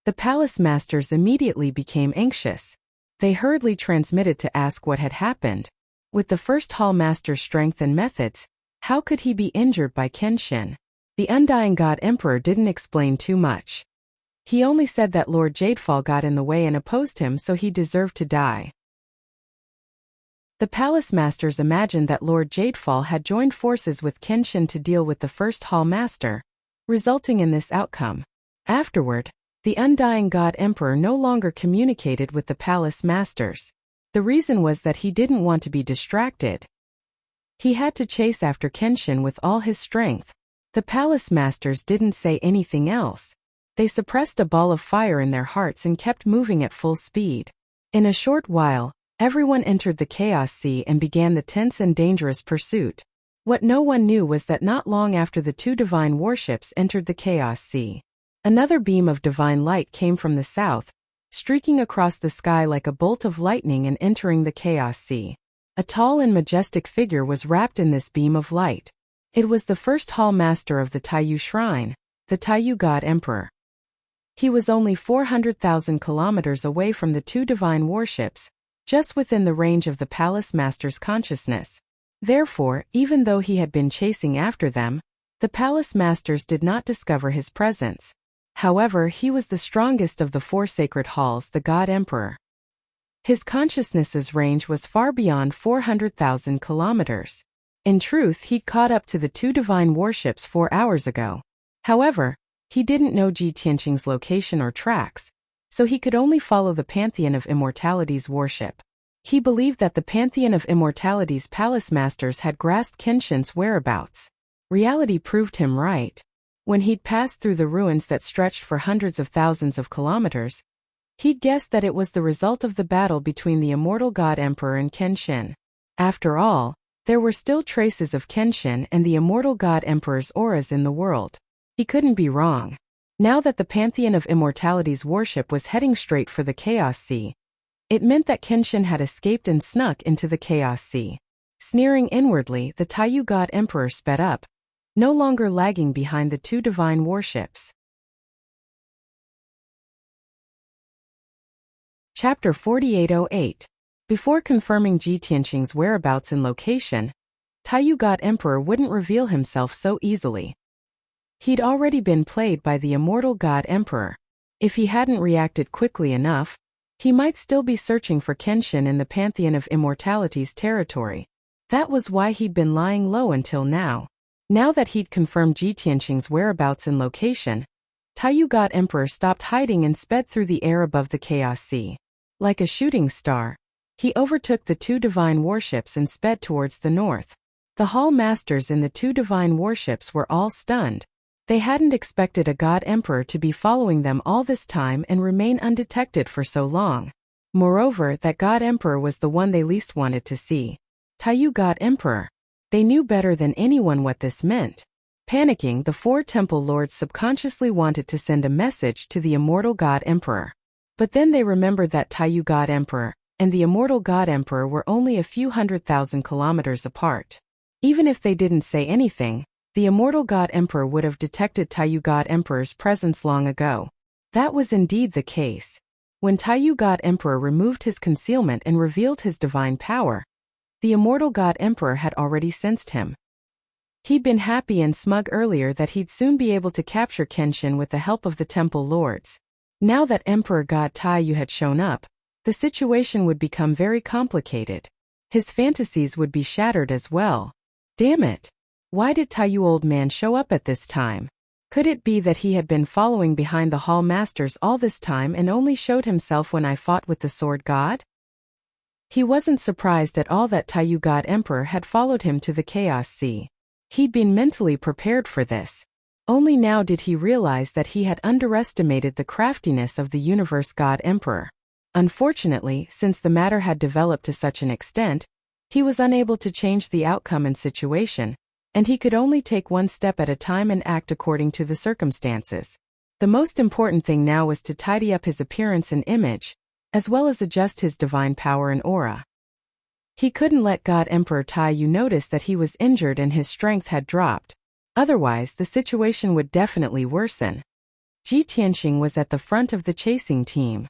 The Palace Masters immediately became anxious. They hurriedly transmitted to ask what had happened. With the 1st Hall Master's strength and methods, how could he be injured by Kenshin? The undying God Emperor didn't explain too much. He only said that Lord Jadefall got in the way and opposed him, so he deserved to die. The Palace Masters imagined that Lord Jadefall had joined forces with Kenshin to deal with the 1st Hall Master, resulting in this outcome. Afterward, the undying God Emperor no longer communicated with the Palace Masters. The reason was that he didn't want to be distracted. He had to chase after Kenshin with all his strength. The Palace Masters didn't say anything else. They suppressed a ball of fire in their hearts and kept moving at full speed. In a short while, everyone entered the Chaos Sea and began the tense and dangerous pursuit. What no one knew was that not long after the 2 divine warships entered the Chaos Sea, another beam of divine light came from the south, streaking across the sky like a bolt of lightning and entering the Chaos Sea. A tall and majestic figure was wrapped in this beam of light. It was the 1st Hall Master of the Taiyu Shrine, the Taiyu God Emperor. He was only 400,000 kilometers away from the 2 divine warships, just within the range of the Palace Master's consciousness. Therefore, even though he had been chasing after them, the Palace Masters did not discover his presence. However, he was the strongest of the 4 sacred halls, the God Emperor. His consciousness's range was far beyond 400,000 kilometers. In truth, he'd caught up to the 2 divine warships 4 hours ago. However, he didn't know Jitianxing's location or tracks, so he could only follow the Pantheon of Immortality's warship. He believed that the Pantheon of Immortality's Palace Masters had grasped Kenshin's whereabouts. Reality proved him right. When he'd passed through the ruins that stretched for hundreds of thousands of kilometers, He'd guessed that it was the result of the battle between the immortal God Emperor and Kenshin. After all, there were still traces of Kenshin and the immortal God Emperor's auras in the world. He couldn't be wrong. Now that the Pantheon of Immortality's warship was heading straight for the Chaos Sea, it meant that Kenshin had escaped and snuck into the Chaos Sea. Sneering inwardly, the Taiyu God Emperor sped up, no longer lagging behind the two divine warships. Chapter 4808. Before confirming Ji Tianqing's whereabouts and location, Taiyu God Emperor wouldn't reveal himself so easily. He'd already been played by the immortal God Emperor. If he hadn't reacted quickly enough, he might still be searching for Kenshin in the Pantheon of Immortality's territory. That was why he'd been lying low until now. Now that he'd confirmed Ji Tianqing's whereabouts and location, Taiyu God Emperor stopped hiding and sped through the air above the Chaos Sea. Like a shooting star, he overtook the two divine warships and sped towards the north. The Hall Masters in the two divine warships were all stunned. They hadn't expected a God Emperor to be following them all this time and remain undetected for so long. Moreover, that God Emperor was the one they least wanted to see. Taiyu God Emperor. They knew better than anyone what this meant. Panicking, the four temple lords subconsciously wanted to send a message to the immortal God Emperor. But then they remembered that Taiyu God Emperor and the immortal God Emperor were only a few 100,000 kilometers apart. Even if they didn't say anything, the immortal God Emperor would have detected Taiyu God Emperor's presence long ago. That was indeed the case. When Taiyu God Emperor removed his concealment and revealed his divine power, the immortal God Emperor had already sensed him. He'd been happy and smug earlier that he'd soon be able to capture Kenshin with the help of the temple lords. Now that Emperor God Taiyu had shown up, the situation would become very complicated. His fantasies would be shattered as well. Damn it! Why did Taiyu old man show up at this time? Could it be that he had been following behind the Hall Masters all this time and only showed himself when I fought with the Sword God? He wasn't surprised at all that Taiyu God Emperor had followed him to the Chaos Sea. He'd been mentally prepared for this. Only now did he realize that he had underestimated the craftiness of the Universe God Emperor. Unfortunately, since the matter had developed to such an extent, he was unable to change the outcome and situation, and he could only take one step at a time and act according to the circumstances. The most important thing now was to tidy up his appearance and image, as well as adjust his divine power and aura. He couldn't let God Emperor Taiyu notice that he was injured and his strength had dropped. Otherwise, the situation would definitely worsen. Ji Tianqing was at the front of the chasing team.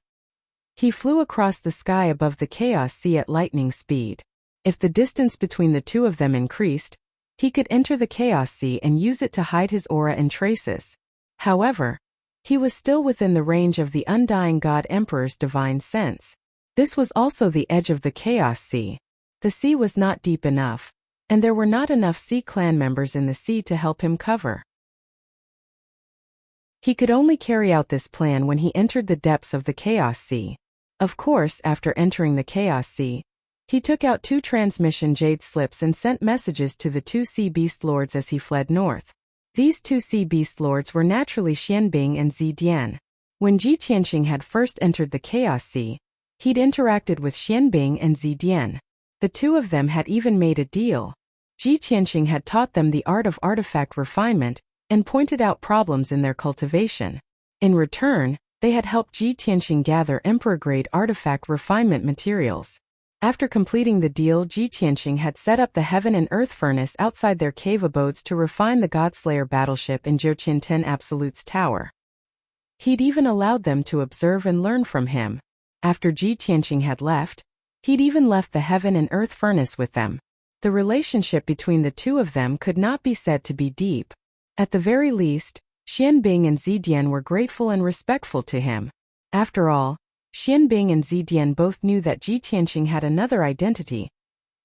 He flew across the sky above the Chaos Sea at lightning speed. If the distance between the two of them increased, he could enter the Chaos Sea and use it to hide his aura and traces. However, he was still within the range of the undying God Emperor's divine sense. This was also the edge of the Chaos Sea. The sea was not deep enough, and there were not enough Sea Clan members in the sea to help him cover. He could only carry out this plan when he entered the depths of the Chaos Sea. Of course, after entering the Chaos Sea, he took out 2 transmission jade slips and sent messages to the 2 Sea Beast Lords as he fled north. These 2 Sea Beast Lords were naturally Xianbing and Zidian. When Ji Tianqing had first entered the Chaos Sea, he'd interacted with Xianbing and Zidian. The two of them had even made a deal. Ji Tianqing had taught them the art of artifact refinement and pointed out problems in their cultivation. In return, they had helped Ji Tianqing gather Emperor-grade artifact refinement materials. After completing the deal, Ji Tianqing had set up the Heaven and Earth Furnace outside their cave abodes to refine the Godslayer battleship in Jiuqian Ten Absolute's tower. He'd even allowed them to observe and learn from him. After Ji Tianqing had left, he'd even left the Heaven and Earth Furnace with them. The relationship between the two of them could not be said to be deep. At the very least, Xianbing and Zidian were grateful and respectful to him. After all, Xianbing and Zidian both knew that Ji Tianqing had another identity,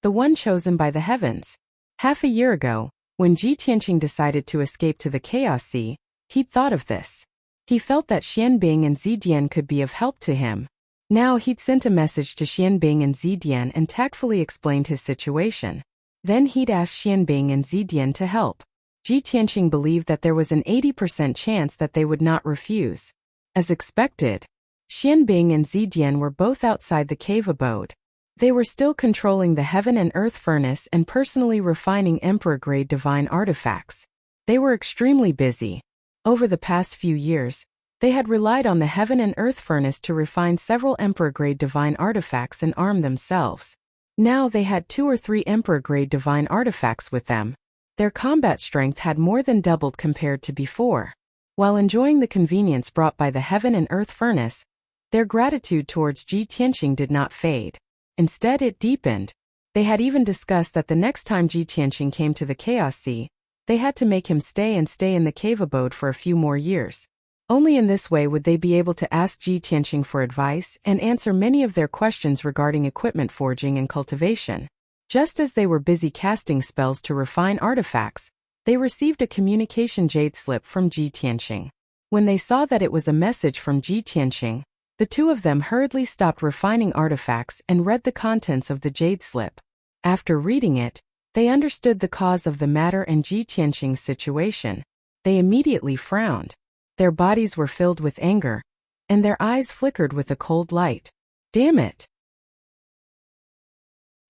the one chosen by the heavens. Half a year ago, when Ji Tianqing decided to escape to the Chaos Sea, he'd thought of this. He felt that Xianbing and Zidian could be of help to him. Now he'd sent a message to Xianbing and Zidian and tactfully explained his situation. Then he'd asked Xianbing and Zidian to help. Ji Tianqing believed that there was an 80% chance that they would not refuse. As expected, Xianbing and Zidian were both outside the cave abode. They were still controlling the heaven and earth furnace and personally refining emperor-grade divine artifacts. They were extremely busy. Over the past few years, they had relied on the heaven and earth furnace to refine several emperor-grade divine artifacts and arm themselves. Now they had 2 or 3 emperor-grade divine artifacts with them. Their combat strength had more than doubled compared to before. While enjoying the convenience brought by the heaven and earth furnace, their gratitude towards Ji Tianqing did not fade. Instead, it deepened. They had even discussed that the next time Ji Tianqing came to the Chaos Sea, they had to make him stay in the cave abode for a few more years. Only in this way would they be able to ask Ji Tianqing for advice and answer many of their questions regarding equipment forging and cultivation. Just as they were busy casting spells to refine artifacts, they received a communication jade slip from Ji Tianqing. When they saw that it was a message from Ji Tianqing, the two of them hurriedly stopped refining artifacts and read the contents of the jade slip. After reading it, they understood the cause of the matter and Ji Tianqing's situation. They immediately frowned. Their bodies were filled with anger, and their eyes flickered with a cold light. Damn it!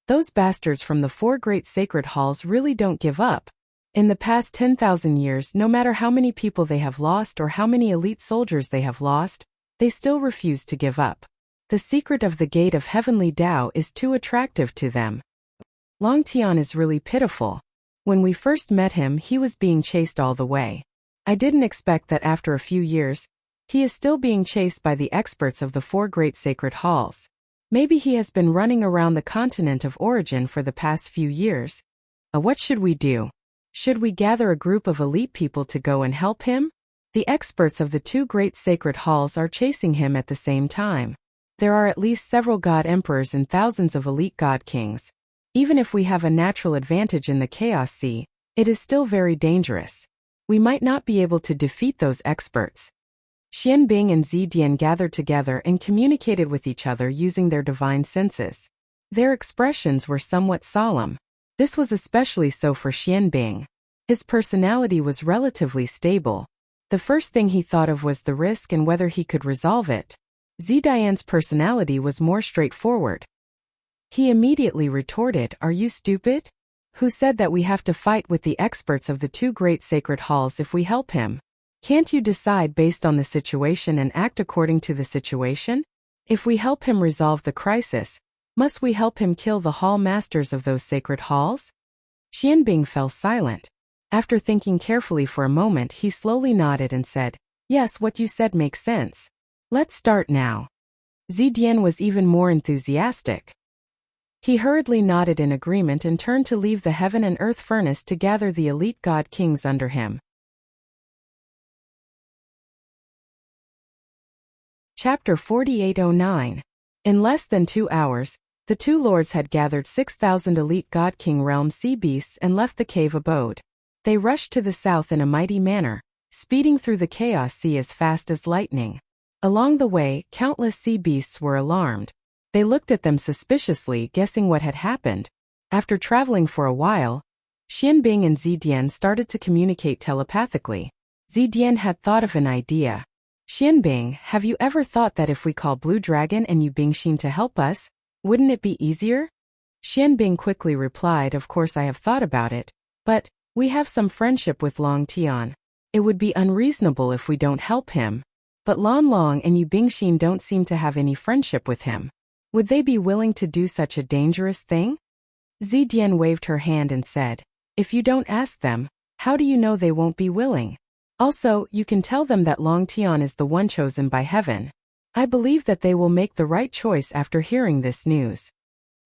Those bastards from the 4 great sacred halls really don't give up. In the past 10,000 years, no matter how many people they have lost or how many elite soldiers they have lost, they still refuse to give up. The secret of the gate of heavenly Tao is too attractive to them. Long Tian is really pitiful. When we first met him, he was being chased all the way. I didn't expect that after a few years, he is still being chased by the experts of the 4 great sacred halls. Maybe he has been running around the continent of origin for the past few years. What should we do? Should we gather a group of elite people to go and help him? The experts of the 2 great sacred halls are chasing him at the same time. There are at least several god emperors and thousands of elite god kings. Even if we have a natural advantage in the Chaos Sea, it is still very dangerous. We might not be able to defeat those experts. Xianbing and Zidian gathered together and communicated with each other using their divine senses. Their expressions were somewhat solemn. This was especially so for Xianbing. His personality was relatively stable. The first thing he thought of was the risk and whether he could resolve it. Zidian's personality was more straightforward. He immediately retorted, "Are you stupid? Who said that we have to fight with the experts of the 2 great sacred halls if we help him? Can't you decide based on the situation and act according to the situation? If we help him resolve the crisis, must we help him kill the hall masters of those sacred halls?" Xianbing fell silent. After thinking carefully for a moment, he slowly nodded and said, "Yes, what you said makes sense. Let's start now." Zidian was even more enthusiastic. He hurriedly nodded in agreement and turned to leave the heaven and earth furnace to gather the elite god kings under him. Chapter 4809. In less than 2 hours, the 2 lords had gathered 6,000 elite god king realm sea beasts and left the cave abode. They rushed to the south in a mighty manner, speeding through the Chaos Sea as fast as lightning. Along the way, countless sea beasts were alarmed. They looked at them suspiciously, guessing what had happened. After traveling for a while, Xianbing and Zidian started to communicate telepathically. Zidian had thought of an idea. "Xianbing, have you ever thought that if we call Blue Dragon and Yu Bingxin to help us, wouldn't it be easier?" Xianbing quickly replied, "Of course I have thought about it, but we have some friendship with Long Tian. It would be unreasonable if we don't help him. But Lan Long and Yu Bingxin don't seem to have any friendship with him. Would they be willing to do such a dangerous thing?" Zidian waved her hand and said, "If you don't ask them, how do you know they won't be willing? Also, you can tell them that Long Tian is the one chosen by heaven. I believe that they will make the right choice after hearing this news."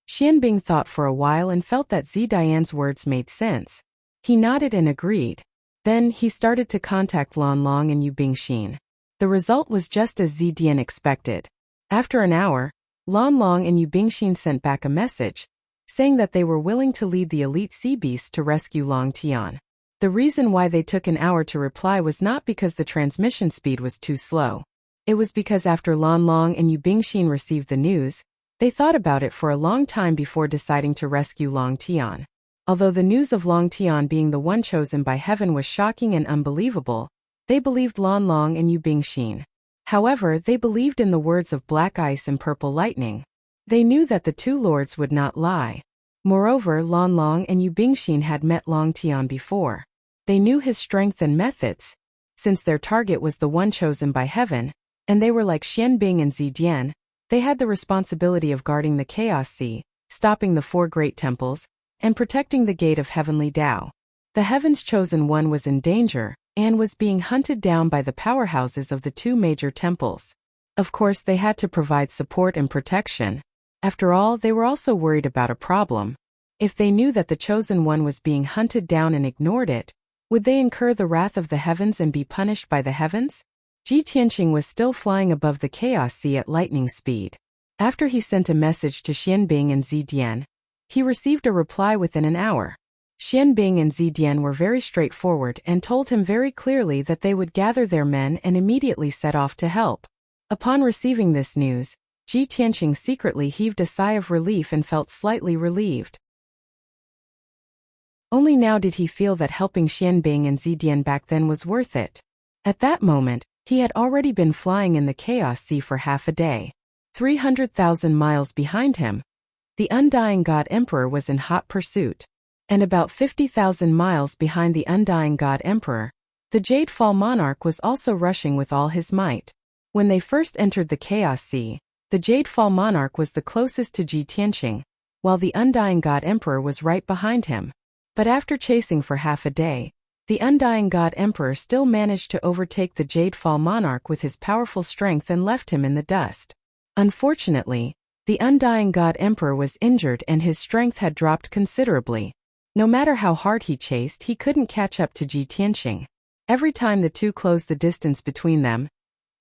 Xianbing thought for a while and felt that Zidian's words made sense. He nodded and agreed. Then he started to contact Lan Long and Yu Bingxin. The result was just as Zidian expected. After an hour, Lan Long and Yu Bingxin sent back a message, saying that they were willing to lead the elite sea beasts to rescue Long Tian. The reason why they took an hour to reply was not because the transmission speed was too slow. It was because after Lan Long and Yu Bingxin received the news, they thought about it for a long time before deciding to rescue Long Tian. Although the news of Long Tian being the one chosen by heaven was shocking and unbelievable, they believed Lan Long and Yu Bingxin. However, they believed in the words of Black Ice and Purple Lightning. They knew that the two lords would not lie. Moreover, Lan Long and Yu Bingxin had met Long Tian before. They knew his strength and methods, since their target was the one chosen by heaven, and they were like Xianbing and Zidian. They had the responsibility of guarding the Chaos Sea, stopping the four great temples, and protecting the gate of heavenly Tao. The heaven's chosen one was in danger, and was being hunted down by the powerhouses of the two major temples. Of course, they had to provide support and protection. After all, they were also worried about a problem. If they knew that the chosen one was being hunted down and ignored it, would they incur the wrath of the heavens and be punished by the heavens? Ji Tianqing was still flying above the Chaos Sea at lightning speed. After he sent a message to Xianbing and Zidian, he received a reply within an hour. Xianbing and Zidian were very straightforward and told him very clearly that they would gather their men and immediately set off to help. Upon receiving this news, Ji Tianqing secretly heaved a sigh of relief and felt slightly relieved. Only now did he feel that helping Xianbing and Zidian back then was worth it. At that moment, he had already been flying in the Chaos Sea for half a day. 300,000 miles behind him, the Undying God Emperor was in hot pursuit. And about 50,000 miles behind the Undying God Emperor, the Jadefall Monarch was also rushing with all his might. When they first entered the Chaos Sea, the Jadefall Monarch was the closest to Ji Tianqing, while the Undying God Emperor was right behind him. But after chasing for half a day, the Undying God Emperor still managed to overtake the Jadefall Monarch with his powerful strength and left him in the dust. Unfortunately, the Undying God Emperor was injured and his strength had dropped considerably. No matter how hard he chased, he couldn't catch up to Ji Tianqing. Every time the two closed the distance between them,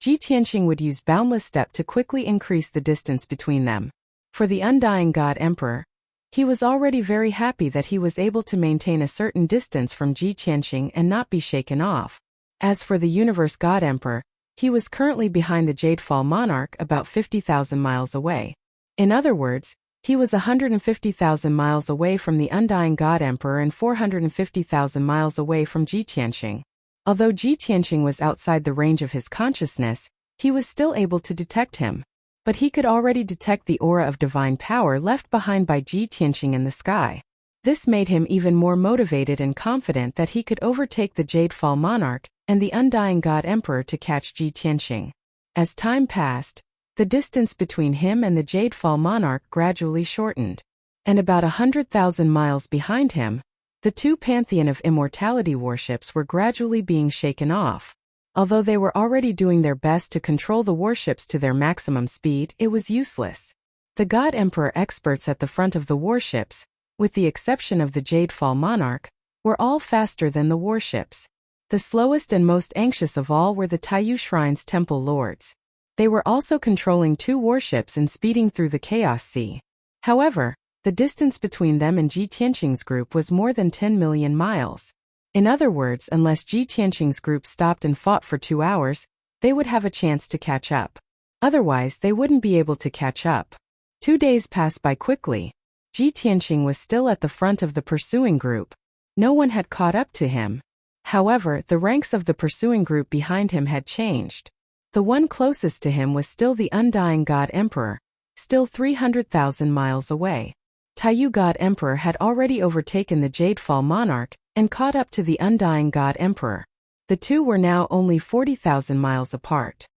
Ji Tianqing would use Boundless Step to quickly increase the distance between them. For the Undying God Emperor, he was already very happy that he was able to maintain a certain distance from Ji Tianqing and not be shaken off. As for the Universe God Emperor, he was currently behind the Jadefall Monarch about 50,000 miles away. In other words, he was 150,000 miles away from the Undying God Emperor and 450,000 miles away from Ji Tianqing. Although Ji Tianqing was outside the range of his consciousness, he was still able to detect him. But he could already detect the aura of divine power left behind by Ji Tianqing in the sky. This made him even more motivated and confident that he could overtake the Jadefall Monarch and the Undying God Emperor to catch Ji Tianqing. As time passed, the distance between him and the Jadefall Monarch gradually shortened. And about 100,000 miles behind him, the two Pantheon of Immortality warships were gradually being shaken off. Although they were already doing their best to control the warships to their maximum speed, it was useless. The God Emperor experts at the front of the warships, with the exception of the Jadefall Monarch, were all faster than the warships. The slowest and most anxious of all were the Taiyu Shrine's temple lords. They were also controlling two warships and speeding through the Chaos Sea. However, the distance between them and Ji Tianqing's group was more than 10 million miles. In other words, unless Ji Tianqing's group stopped and fought for 2 hours, they would have a chance to catch up. Otherwise, they wouldn't be able to catch up. 2 days passed by quickly. Ji Tianqing was still at the front of the pursuing group. No one had caught up to him. However, the ranks of the pursuing group behind him had changed. The one closest to him was still the Undying God Emperor, still 300,000 miles away. Taiyu God Emperor had already overtaken the Jadefall Monarch and caught up to the Undying God Emperor. The two were now only 40,000 miles apart.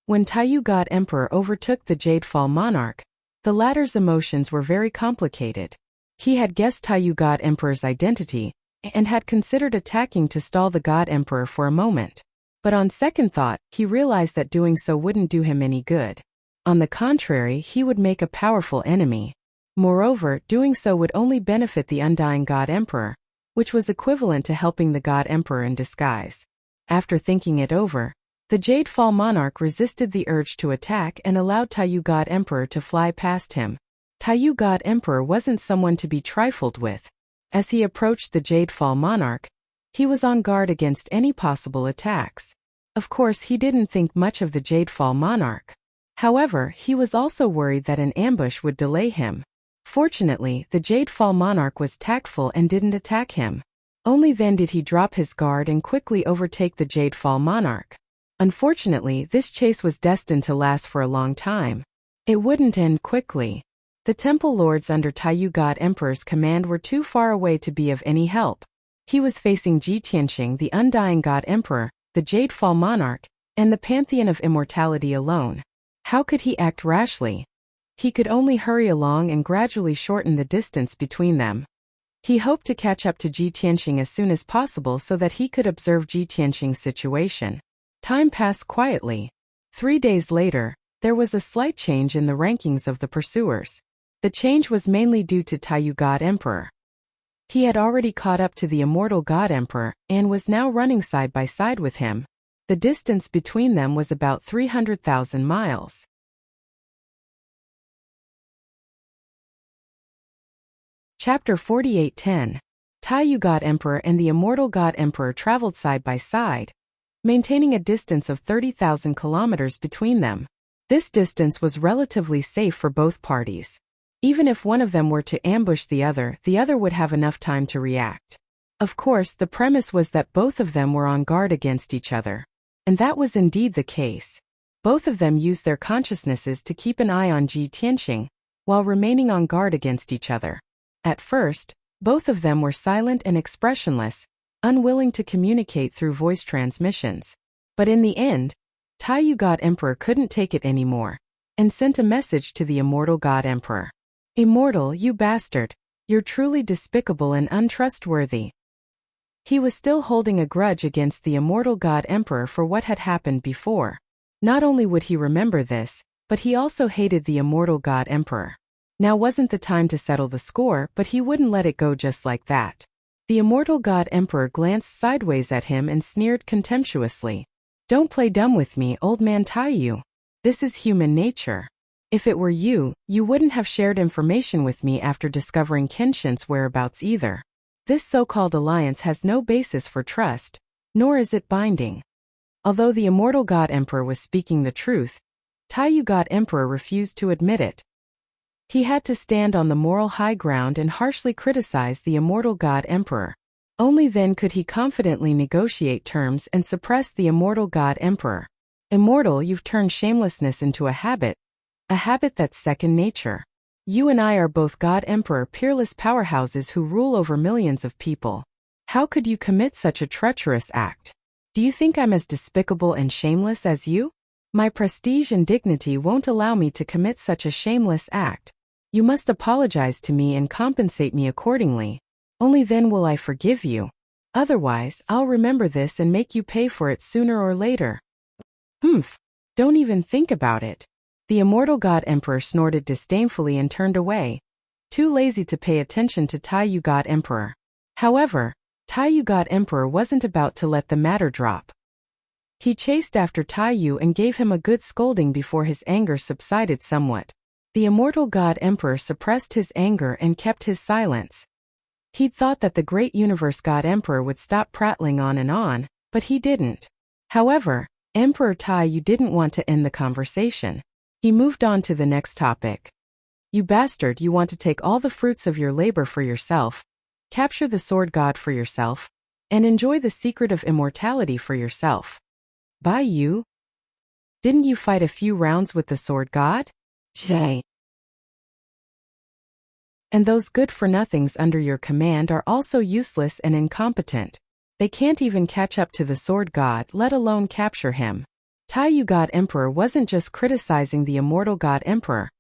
When Taiyu God Emperor overtook the Jadefall Monarch, the latter's emotions were very complicated. He had guessed Taiyu God Emperor's identity and had considered attacking to stall the God Emperor for a moment. But on second thought, he realized that doing so wouldn't do him any good. On the contrary, he would make a powerful enemy. Moreover, doing so would only benefit the Undying God Emperor, which was equivalent to helping the God Emperor in disguise. After thinking it over, the Jadefall Monarch resisted the urge to attack and allowed Taiyu God Emperor to fly past him. Taiyu God Emperor wasn't someone to be trifled with. As he approached the Jadefall Monarch, he was on guard against any possible attacks. Of course, he didn't think much of the Jadefall Monarch. However, he was also worried that an ambush would delay him. Fortunately, the Jadefall Monarch was tactful and didn't attack him. Only then did he drop his guard and quickly overtake the Jadefall Monarch. Unfortunately, this chase was destined to last for a long time. It wouldn't end quickly. The temple lords under Taiyu God Emperor's command were too far away to be of any help. He was facing Ji Tianqing, the undying God Emperor, the Jade Fall Monarch, and the Pantheon of Immortality alone. How could he act rashly? He could only hurry along and gradually shorten the distance between them. He hoped to catch up to Ji Tianqing as soon as possible so that he could observe Ji Tianqing's situation. Time passed quietly. 3 days later, there was a slight change in the rankings of the pursuers. The change was mainly due to Taiyu God Emperor. He had already caught up to the immortal God Emperor and was now running side by side with him. The distance between them was about 300,000 miles. Chapter 48:10. Taiyu God Emperor and the immortal God Emperor traveled side by side, maintaining a distance of 30,000 kilometers between them. This distance was relatively safe for both parties. Even if one of them were to ambush the other would have enough time to react. Of course, the premise was that both of them were on guard against each other. And that was indeed the case. Both of them used their consciousnesses to keep an eye on Ji Tianqing, while remaining on guard against each other. At first, both of them were silent and expressionless, unwilling to communicate through voice transmissions. But in the end, Taiyu God Emperor couldn't take it anymore, and sent a message to the immortal God Emperor. "Immortal, you bastard. You're truly despicable and untrustworthy." He was still holding a grudge against the immortal God Emperor for what had happened before. Not only would he remember this, but he also hated the immortal God Emperor. Now wasn't the time to settle the score, but he wouldn't let it go just like that. The immortal God Emperor glanced sideways at him and sneered contemptuously. "Don't play dumb with me, old man Taiyu. This is human nature. If it were you, you wouldn't have shared information with me after discovering Kenshin's whereabouts either. This so-called alliance has no basis for trust, nor is it binding." Although the immortal God Emperor was speaking the truth, Taiyu God Emperor refused to admit it. He had to stand on the moral high ground and harshly criticize the immortal God Emperor. Only then could he confidently negotiate terms and suppress the immortal God Emperor. "Immortal, you've turned shamelessness into a habit that's second nature. You and I are both God Emperor peerless powerhouses who rule over millions of people. How could you commit such a treacherous act? Do you think I'm as despicable and shameless as you? My prestige and dignity won't allow me to commit such a shameless act. You must apologize to me and compensate me accordingly. Only then will I forgive you. Otherwise, I'll remember this and make you pay for it sooner or later." "Humph. Don't even think about it." The immortal God Emperor snorted disdainfully and turned away, too lazy to pay attention to Taiyu God Emperor. However, Taiyu God Emperor wasn't about to let the matter drop. He chased after Taiyu and gave him a good scolding before his anger subsided somewhat. The immortal God Emperor suppressed his anger and kept his silence. He'd thought that the great universe God Emperor would stop prattling on, but he didn't. However, Emperor Taiyu didn't want to end the conversation. He moved on to the next topic. "You bastard, you want to take all the fruits of your labor for yourself, capture the sword god for yourself, and enjoy the secret of immortality for yourself. By you? Didn't you fight a few rounds with the sword god? Zay. And those good-for-nothings under your command are also useless and incompetent. They can't even catch up to the sword god, let alone capture him." Taiyu God Emperor wasn't just criticizing the immortal God Emperor,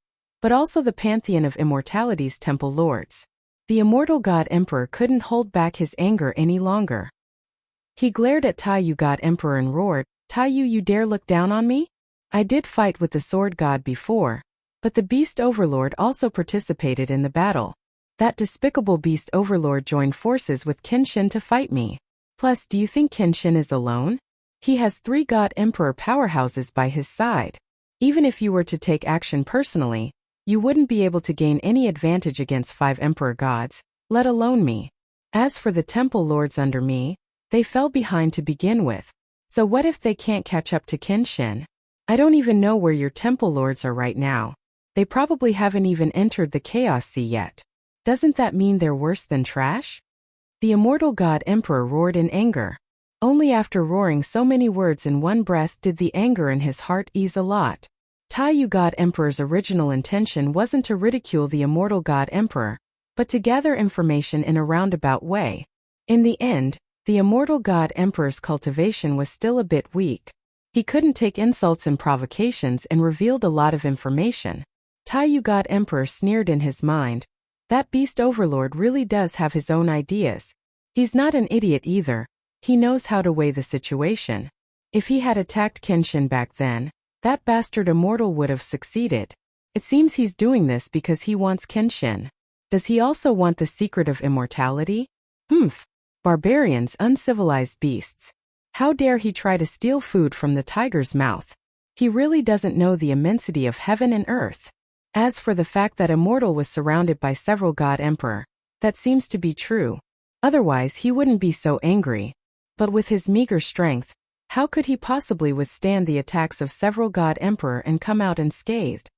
but also the Pantheon of Immortality's temple lords. The immortal God Emperor couldn't hold back his anger any longer. He glared at Taiyu God Emperor and roared, "Taiyu, you dare look down on me? I did fight with the sword god before, but the beast overlord also participated in the battle. That despicable beast overlord joined forces with Kenshin to fight me. Plus, do you think Kenshin is alone? He has 3 God Emperor powerhouses by his side. Even if you were to take action personally, you wouldn't be able to gain any advantage against 5 Emperor gods, let alone me. As for the temple lords under me, they fell behind to begin with. So what if they can't catch up to Kenshin? I don't even know where your temple lords are right now. They probably haven't even entered the Chaos Sea yet. Doesn't that mean they're worse than trash?" The immortal God Emperor roared in anger. Only after roaring so many words in one breath did the anger in his heart ease a lot. Taiyu God Emperor's original intention wasn't to ridicule the immortal God Emperor, but to gather information in a roundabout way. In the end, the immortal God Emperor's cultivation was still a bit weak. He couldn't take insults and provocations and revealed a lot of information. Taiyu God Emperor sneered in his mind. That beast overlord really does have his own ideas. He's not an idiot either. He knows how to weigh the situation. If he had attacked Kenshin back then, that bastard immortal would have succeeded. It seems he's doing this because he wants Kenshin. Does he also want the secret of immortality? Barbarians, uncivilized beasts. How dare he try to steal food from the tiger's mouth? He really doesn't know the immensity of heaven and earth. As for the fact that Immortal was surrounded by several God Emperor, that seems to be true. Otherwise he wouldn't be so angry. But with his meager strength, how could he possibly withstand the attacks of several God Emperor and come out unscathed?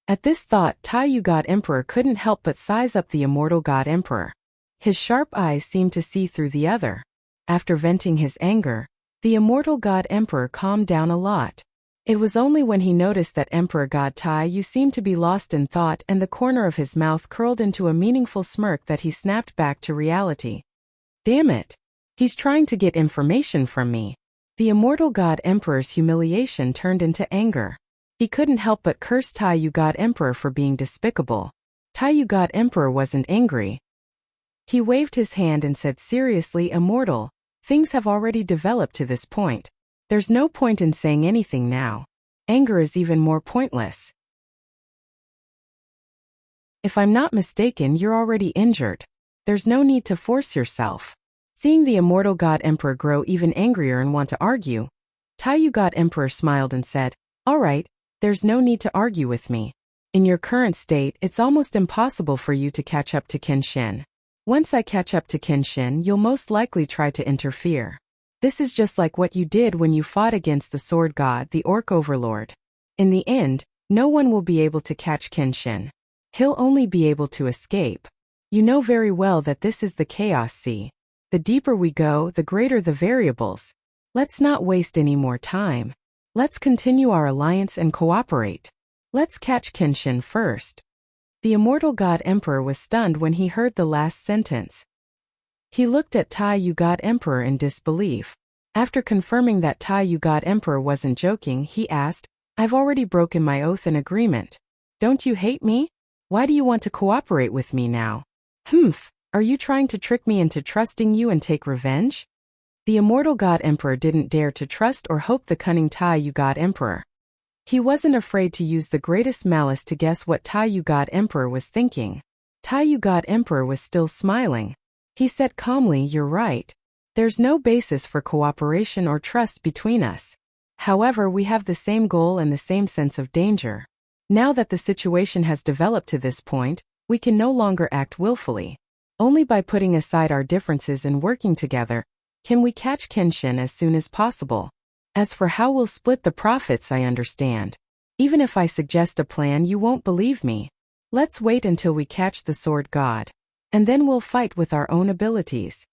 At this thought, Taiyu God Emperor couldn't help but size up the Immortal God Emperor. His sharp eyes seemed to see through the other. After venting his anger, the Immortal God Emperor calmed down a lot. It was only when he noticed that Emperor God Taiyu seemed to be lost in thought and the corner of his mouth curled into a meaningful smirk that he snapped back to reality. Damn it! He's trying to get information from me. The Immortal God Emperor's humiliation turned into anger. He couldn't help but curse Taiyu God Emperor for being despicable. Taiyu God Emperor wasn't angry. He waved his hand and said seriously, Immortal, things have already developed to this point. There's no point in saying anything now. Anger is even more pointless. If I'm not mistaken, you're already injured. There's no need to force yourself. Seeing the Immortal God Emperor grow even angrier and want to argue, Taiyu God Emperor smiled and said, All right, there's no need to argue with me. In your current state, it's almost impossible for you to catch up to Kenshin. Once I catch up to Kenshin, you'll most likely try to interfere. This is just like what you did when you fought against the Sword God, the Orc Overlord. In the end, no one will be able to catch Kenshin. He'll only be able to escape. You know very well that this is the Chaos Sea. The deeper we go, the greater the variables. Let's not waste any more time. Let's continue our alliance and cooperate. Let's catch Kenshin first. The Immortal God Emperor was stunned when he heard the last sentence. He looked at Taiyu God Emperor in disbelief. After confirming that Taiyu God Emperor wasn't joking, he asked, I've already broken my oath and agreement. Don't you hate me? Why do you want to cooperate with me now? Are you trying to trick me into trusting you and take revenge? The Immortal God Emperor didn't dare to trust or hope the cunning Taiyu God Emperor. He wasn't afraid to use the greatest malice to guess what Taiyu God Emperor was thinking. Taiyu God Emperor was still smiling. He said calmly, You're right. There's no basis for cooperation or trust between us. However, we have the same goal and the same sense of danger. Now that the situation has developed to this point, we can no longer act willfully. Only by putting aside our differences and working together, can we catch Kenshin as soon as possible. As for how we'll split the profits, I understand. Even if I suggest a plan, you won't believe me. Let's wait until we catch the Sword God. And then we'll fight with our own abilities.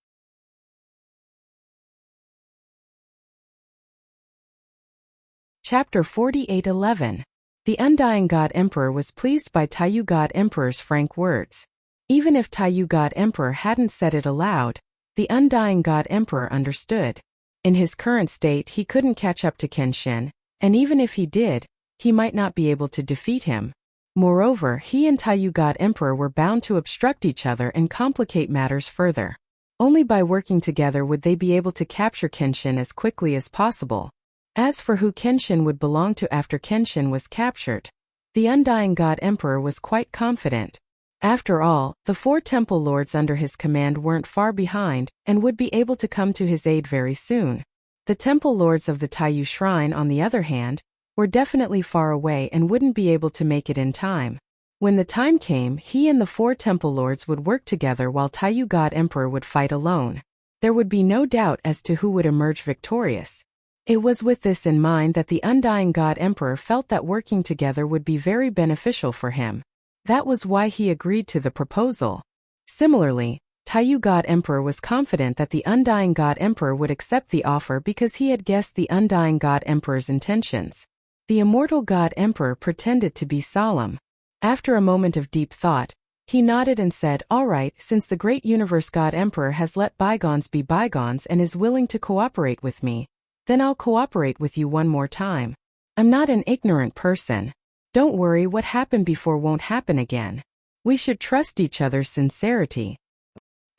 Chapter 48:11. The Undying God Emperor was pleased by Taiyu God Emperor's frank words. Even if Taiyu God Emperor hadn't said it aloud, the Undying God Emperor understood. In his current state, he couldn't catch up to Kenshin, and even if he did, he might not be able to defeat him. Moreover, he and Taiyu God Emperor were bound to obstruct each other and complicate matters further. Only by working together would they be able to capture Kenshin as quickly as possible. As for who Kenshin would belong to after Kenshin was captured, the Undying God Emperor was quite confident. After all, the 4 temple lords under his command weren't far behind and would be able to come to his aid very soon. The temple lords of the Taiyu Shrine, on the other hand, were definitely far away and wouldn't be able to make it in time. When the time came, he and the 4 temple lords would work together while Taiyu God Emperor would fight alone. There would be no doubt as to who would emerge victorious. It was with this in mind that the Undying God Emperor felt that working together would be very beneficial for him. That was why he agreed to the proposal. Similarly, Taiyu God Emperor was confident that the Undying God Emperor would accept the offer because he had guessed the Undying God Emperor's intentions. The Immortal God Emperor pretended to be solemn. After a moment of deep thought, he nodded and said, "All right, since the great universe God Emperor has let bygones be bygones and is willing to cooperate with me, then I'll cooperate with you one more time. I'm not an ignorant person. Don't worry, what happened before won't happen again. We should trust each other's sincerity."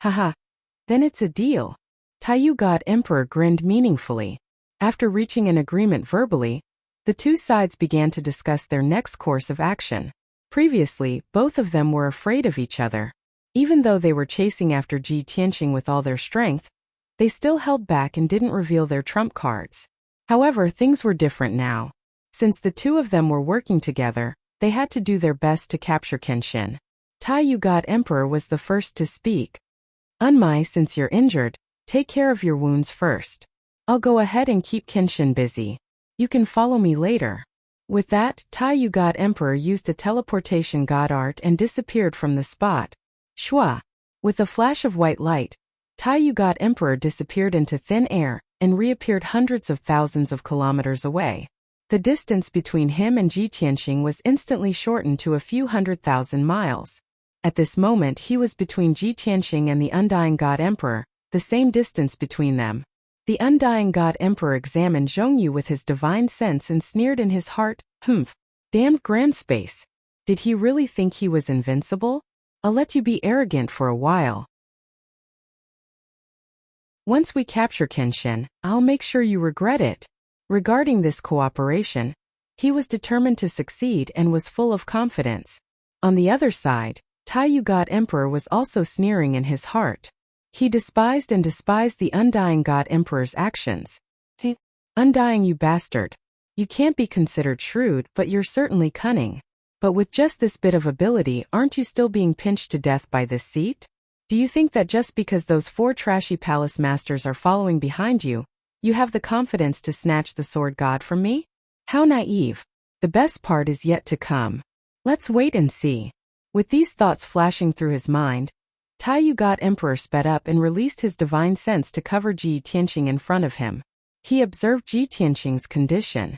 Haha. Then it's a deal. Taiyu God Emperor grinned meaningfully. After reaching an agreement verbally, the two sides began to discuss their next course of action. Previously, both of them were afraid of each other. Even though they were chasing after Ji Tianqing with all their strength, they still held back and didn't reveal their trump cards. However, things were different now. Since the two of them were working together, they had to do their best to capture Kenshin. Taiyu God Emperor was the first to speak. "Unmai, since you're injured, take care of your wounds first. I'll go ahead and keep Kenshin busy. You can follow me later." With that, Taiyu God Emperor used a teleportation god art and disappeared from the spot. Shua! With a flash of white light, Taiyu God Emperor disappeared into thin air and reappeared hundreds of thousands of kilometers away. The distance between him and Ji Tianqing was instantly shortened to a few 100,000 miles. At this moment he was between Ji Tianqing and the Undying God Emperor, the same distance between them. The Undying God Emperor examined Zhongyu with his divine sense and sneered in his heart, "Humph. Damned grand space. Did he really think he was invincible? I'll let you be arrogant for a while. Once we capture Kenshin, I'll make sure you regret it." Regarding this cooperation, he was determined to succeed and was full of confidence. On the other side, Taiyu God Emperor was also sneering in his heart. He despised the Undying God Emperor's actions. "Hey, Undying, you bastard. You can't be considered shrewd, but you're certainly cunning. But with just this bit of ability, aren't you still being pinched to death by this seat? Do you think that just because those 4 trashy palace masters are following behind you, you have the confidence to snatch the sword god from me? How naive. The best part is yet to come. Let's wait and see." With these thoughts flashing through his mind, Taiyu God Emperor sped up and released his divine sense to cover Ji Tianqing in front of him. He observed Ji Tianqing's condition.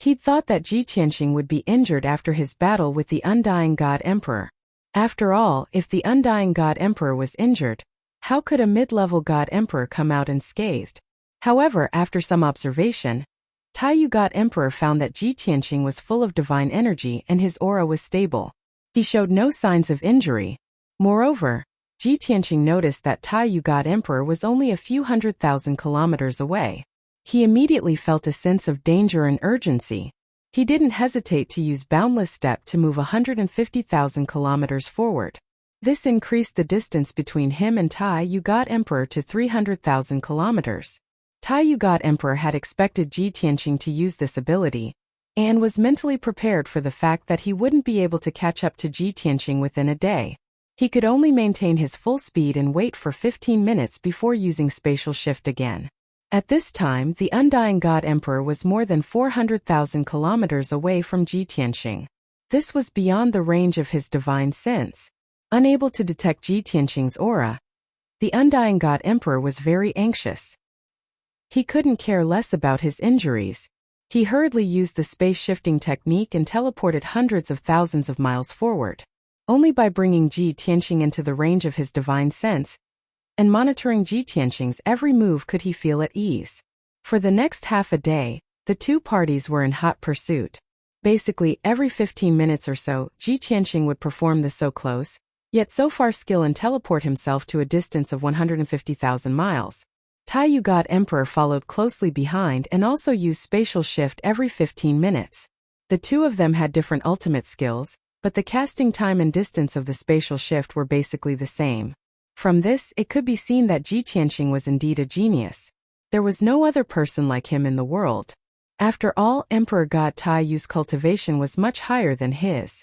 He'd thought that Ji Tianqing would be injured after his battle with the Undying God Emperor. After all, if the Undying God Emperor was injured, how could a mid-level God Emperor come out unscathed? However, after some observation, Taiyu God Emperor found that Ji Tianqing was full of divine energy and his aura was stable. He showed no signs of injury. Moreover, Ji Tianqing noticed that Taiyu God Emperor was only a few 100,000 kilometers away. He immediately felt a sense of danger and urgency. He didn't hesitate to use Boundless Step to move 150,000 kilometers forward. This increased the distance between him and Taiyu God Emperor to 300,000 kilometers. Taiyu God Emperor had expected Ji Tianqing to use this ability, and was mentally prepared for the fact that he wouldn't be able to catch up to Ji Tianqing within a day. He could only maintain his full speed and wait for 15 minutes before using spatial shift again. At this time, the Undying God Emperor was more than 400,000 kilometers away from Ji Tianqing. This was beyond the range of his divine sense. Unable to detect Ji Tianqing's aura, the Undying God Emperor was very anxious. He couldn't care less about his injuries. He hurriedly used the space-shifting technique and teleported hundreds of thousands of miles forward. Only by bringing Ji Tianqing into the range of his divine sense and monitoring Ji Tianqing's every move could he feel at ease. For the next half a day, the two parties were in hot pursuit. Basically, every 15 minutes or so, Ji Tianqing would perform the so close, yet so far skill and teleport himself to a distance of 150,000 miles. Taiyu God Emperor followed closely behind and also used spatial shift every 15 minutes. The two of them had different ultimate skills, but the casting time and distance of the spatial shift were basically the same. From this, it could be seen that Ji Tianqing was indeed a genius. There was no other person like him in the world. After all, Emperor God Taiyu's cultivation was much higher than his.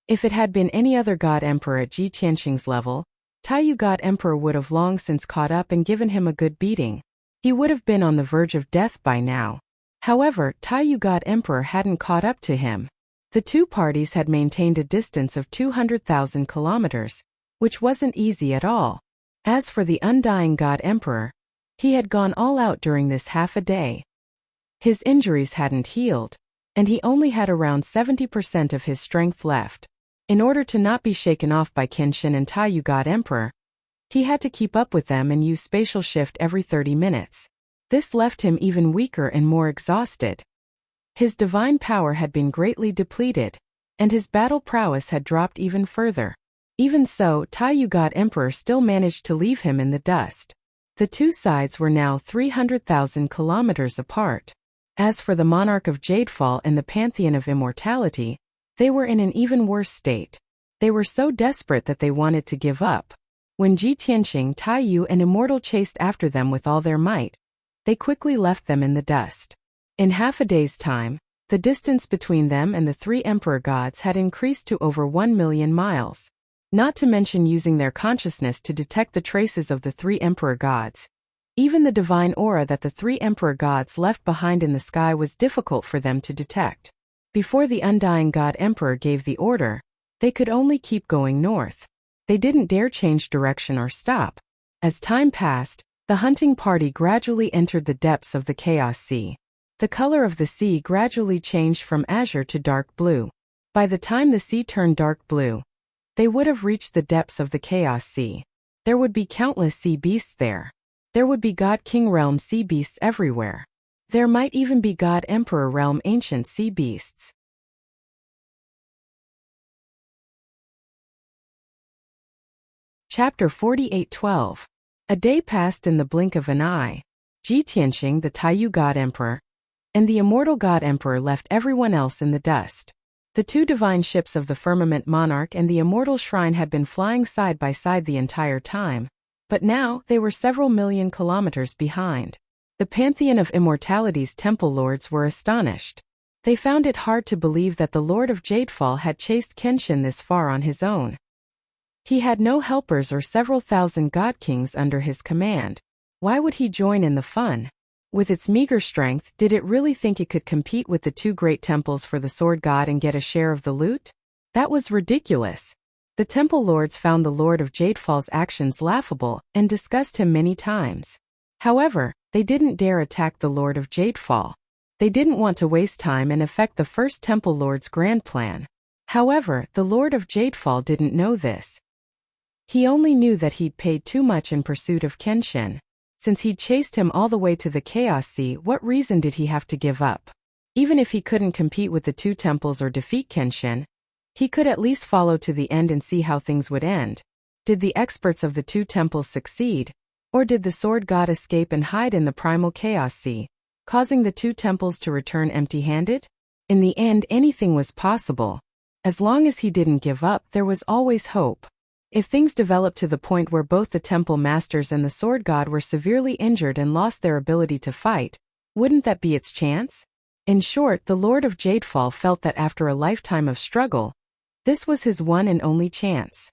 If it had been any other God Emperor at Ji Tianqing's level, Taiyu God Emperor would have long since caught up and given him a good beating. He would have been on the verge of death by now. However, Taiyu God Emperor hadn't caught up to him. The two parties had maintained a distance of 200,000 kilometers, which wasn't easy at all. As for the undying God Emperor, he had gone all out during this half a day. His injuries hadn't healed, and he only had around 70% of his strength left. In order to not be shaken off by Kenshin and Taiyu God Emperor, he had to keep up with them and use spatial shift every 30 minutes. This left him even weaker and more exhausted. His divine power had been greatly depleted, and his battle prowess had dropped even further. Even so, Taiyu God Emperor still managed to leave him in the dust. The two sides were now 300,000 kilometers apart. As for the monarch of Jadefall and the pantheon of immortality, they were in an even worse state. They were so desperate that they wanted to give up. When Ji Tianqing, Taiyu and Immortal chased after them with all their might, they quickly left them in the dust. In half a day's time, the distance between them and the three emperor gods had increased to over 1 million miles. Not to mention using their consciousness to detect the traces of the three emperor gods. Even the divine aura that the three emperor gods left behind in the sky was difficult for them to detect. Before the undying God Emperor gave the order, they could only keep going north. They didn't dare change direction or stop. As time passed, the hunting party gradually entered the depths of the Chaos Sea. The color of the sea gradually changed from azure to dark blue. By the time the sea turned dark blue, they would have reached the depths of the Chaos Sea. There would be countless sea beasts there. There would be God King Realm sea beasts everywhere. There might even be God Emperor Realm ancient sea beasts. Chapter 48:12. A day passed in the blink of an eye. Ji Tianqing, the Taiyu God Emperor, and the Immortal God Emperor left everyone else in the dust. The two divine ships of the Firmament Monarch and the Immortal Shrine had been flying side by side the entire time, but now they were several million kilometers behind. The Pantheon of Immortality's Temple Lords were astonished. They found it hard to believe that the Lord of Jadefall had chased Kenshin this far on his own. He had no helpers or several thousand God Kings under his command. Why would he join in the fun? With its meager strength, did it really think it could compete with the two great temples for the Sword God and get a share of the loot? That was ridiculous. The Temple Lords found the Lord of Jadefall's actions laughable and discussed him many times. However, they didn't dare attack the Lord of Jadefall. They didn't want to waste time and affect the first Temple Lord's grand plan. However, the Lord of Jadefall didn't know this. He only knew that he'd paid too much in pursuit of Kenshin. Since he'd chased him all the way to the Chaos Sea, what reason did he have to give up? Even if he couldn't compete with the two temples or defeat Kenshin, he could at least follow to the end and see how things would end. Did the experts of the two temples succeed? Or did the Sword God escape and hide in the primal Chaos Sea, causing the two temples to return empty-handed? In the end, anything was possible. As long as he didn't give up, there was always hope. If things developed to the point where both the Temple Masters and the Sword God were severely injured and lost their ability to fight, wouldn't that be its chance? In short, the Lord of Jadefall felt that after a lifetime of struggle, this was his one and only chance.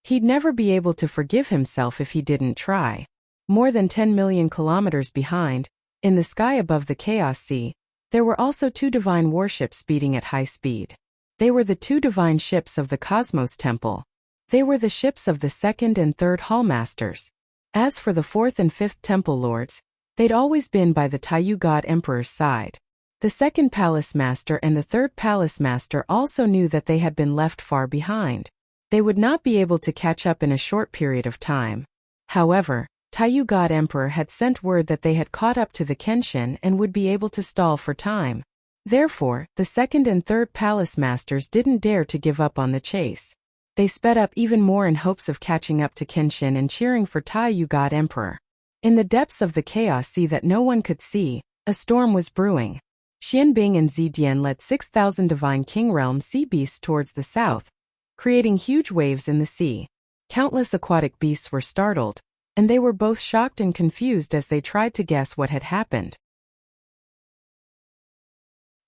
He'd never be able to forgive himself if he didn't try. More than 10 million kilometers behind, in the sky above the Chaos Sea, there were also two divine warships speeding at high speed. They were the two divine ships of the Cosmos Temple. They were the ships of the second and third Hallmasters. As for the fourth and fifth Temple Lords, they'd always been by the Taiyu God Emperor's side. The second Palace Master and the third Palace Master also knew that they had been left far behind. They would not be able to catch up in a short period of time. However, Taiyu God Emperor had sent word that they had caught up to the Kenshin and would be able to stall for time. Therefore, the second and third Palace Masters didn't dare to give up on the chase. They sped up even more in hopes of catching up to Kenshin and cheering for Taiyu God Emperor. In the depths of the Chaos Sea that no one could see, a storm was brewing. Xianbing and Zidian led 6,000 Divine King Realm sea beasts towards the south, creating huge waves in the sea. Countless aquatic beasts were startled, and they were both shocked and confused as they tried to guess what had happened.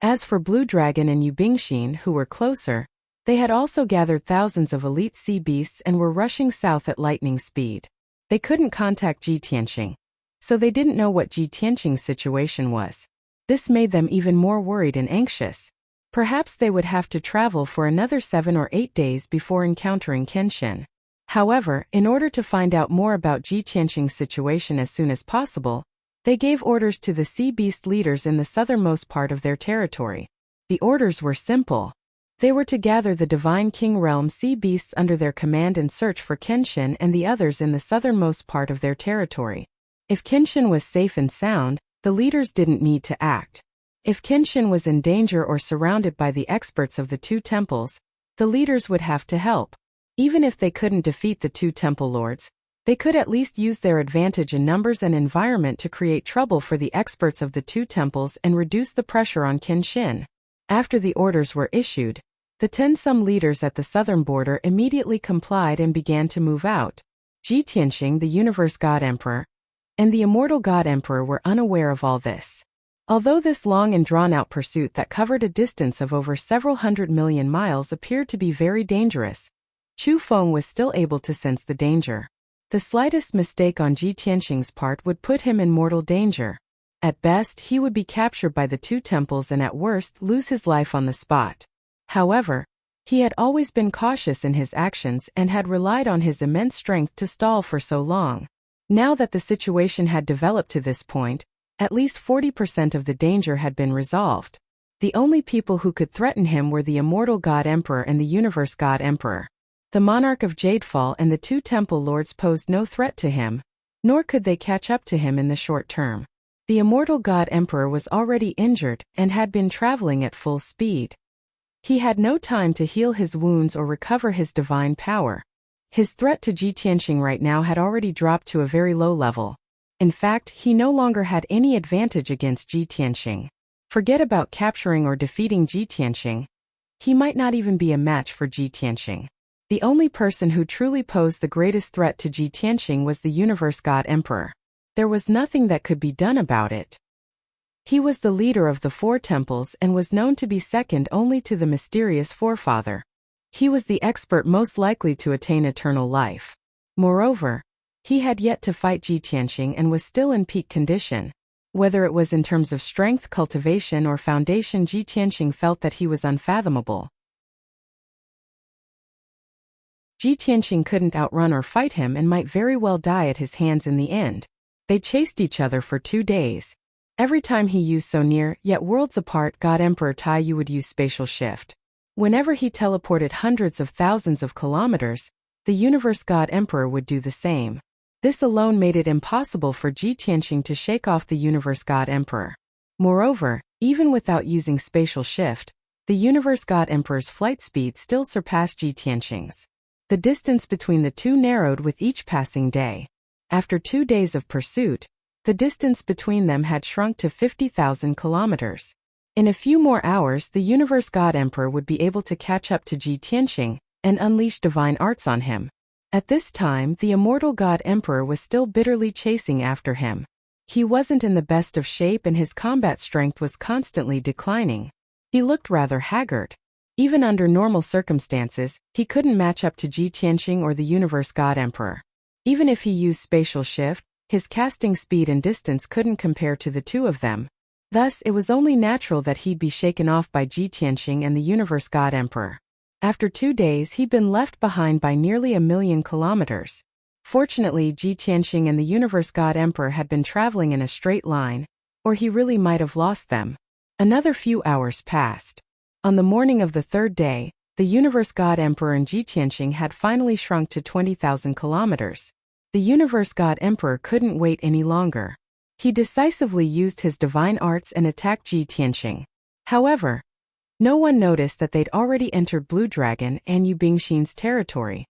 As for Blue Dragon and Yubingxin, who were closer, they had also gathered thousands of elite sea beasts and were rushing south at lightning speed. They couldn't contact Ji Tianqing, so they didn't know what Ji Tianqing's situation was. This made them even more worried and anxious. Perhaps they would have to travel for another 7 or 8 days before encountering Kenshin. However, in order to find out more about Ji Tianqing's situation as soon as possible, they gave orders to the sea beast leaders in the southernmost part of their territory. The orders were simple. They were to gather the Divine King Realm sea beasts under their command and search for Kenshin and the others in the southernmost part of their territory. If Kenshin was safe and sound, the leaders didn't need to act. If Kenshin was in danger or surrounded by the experts of the two temples, the leaders would have to help. Even if they couldn't defeat the two temple lords, they could at least use their advantage in numbers and environment to create trouble for the experts of the two temples and reduce the pressure on Kenshin. After the orders were issued, the 10-some leaders at the southern border immediately complied and began to move out. Ji Tianqing, the Universe God Emperor, and the Immortal God Emperor were unaware of all this. Although this long and drawn-out pursuit that covered a distance of over several 100 million miles appeared to be very dangerous, Chu Feng was still able to sense the danger. The slightest mistake on Ji Tianqing's part would put him in mortal danger. At best, he would be captured by the two temples and at worst lose his life on the spot. However, he had always been cautious in his actions and had relied on his immense strength to stall for so long. Now that the situation had developed to this point, at least 40% of the danger had been resolved. The only people who could threaten him were the Immortal God Emperor and the Universe God Emperor. The Monarch of Jadefall and the two temple lords posed no threat to him, nor could they catch up to him in the short term. The Immortal God Emperor was already injured and had been traveling at full speed. He had no time to heal his wounds or recover his divine power. His threat to Ji Tianqing right now had already dropped to a very low level. In fact, he no longer had any advantage against Ji Tianqing. Forget about capturing or defeating Ji Tianqing. He might not even be a match for Ji Tianqing. The only person who truly posed the greatest threat to Ji Tianqing was the Universe God Emperor. There was nothing that could be done about it. He was the leader of the four temples and was known to be second only to the mysterious forefather. He was the expert most likely to attain eternal life. Moreover, he had yet to fight Ji Tianqing and was still in peak condition. Whether it was in terms of strength, cultivation, or foundation, Ji Tianqing felt that he was unfathomable. Ji Tianqing couldn't outrun or fight him and might very well die at his hands in the end. They chased each other for 2 days. Every time he used so near, yet worlds apart, God Emperor Taiyu would use spatial shift. Whenever he teleported hundreds of thousands of kilometers, the Universe God Emperor would do the same. This alone made it impossible for Ji Tianqing to shake off the Universe God Emperor. Moreover, even without using spatial shift, the Universe God Emperor's flight speed still surpassed Ji Tianqing's. The distance between the two narrowed with each passing day. After 2 days of pursuit, the distance between them had shrunk to 50,000 kilometers. In a few more hours, the Universe God Emperor would be able to catch up to Ji Tianqing and unleash divine arts on him. At this time, the Immortal God Emperor was still bitterly chasing after him. He wasn't in the best of shape and his combat strength was constantly declining. He looked rather haggard. Even under normal circumstances, he couldn't match up to Ji Tianqing or the Universe God Emperor. Even if he used spatial shift, his casting speed and distance couldn't compare to the two of them. Thus, it was only natural that he'd be shaken off by Ji Tianqing and the Universe God Emperor. After 2 days, he'd been left behind by nearly 1,000,000 kilometers. Fortunately, Ji Tianqing and the Universe God Emperor had been traveling in a straight line, or he really might have lost them. Another few hours passed. On the morning of the 3rd day, the Universe God Emperor and Ji Tianqing had finally shrunk to 20,000 kilometers. The Universe God Emperor couldn't wait any longer. He decisively used his divine arts and attacked Ji Tianqing. However, no one noticed that they'd already entered Blue Dragon and Yu Bingxin's territory.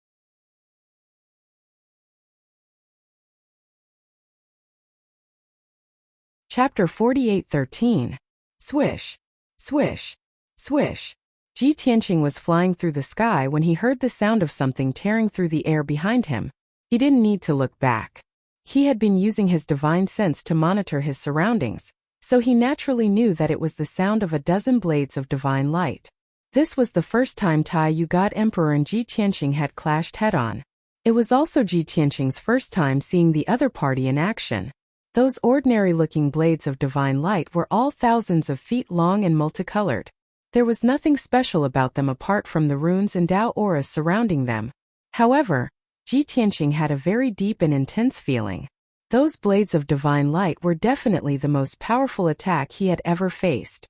Chapter 48:13. Swish, swish, swish. Ji Tianqing was flying through the sky when he heard the sound of something tearing through the air behind him. He didn't need to look back. He had been using his divine sense to monitor his surroundings, so he naturally knew that it was the sound of a dozen blades of divine light. This was the first time Taiyu God Emperor and Ji Tianqing had clashed head-on. It was also Ji Tianqing's first time seeing the other party in action. Those ordinary-looking blades of divine light were all thousands of feet long and multicolored. There was nothing special about them apart from the runes and Dao auras surrounding them. However, Ji Tianqing had a very deep and intense feeling. Those blades of divine light were definitely the most powerful attack he had ever faced.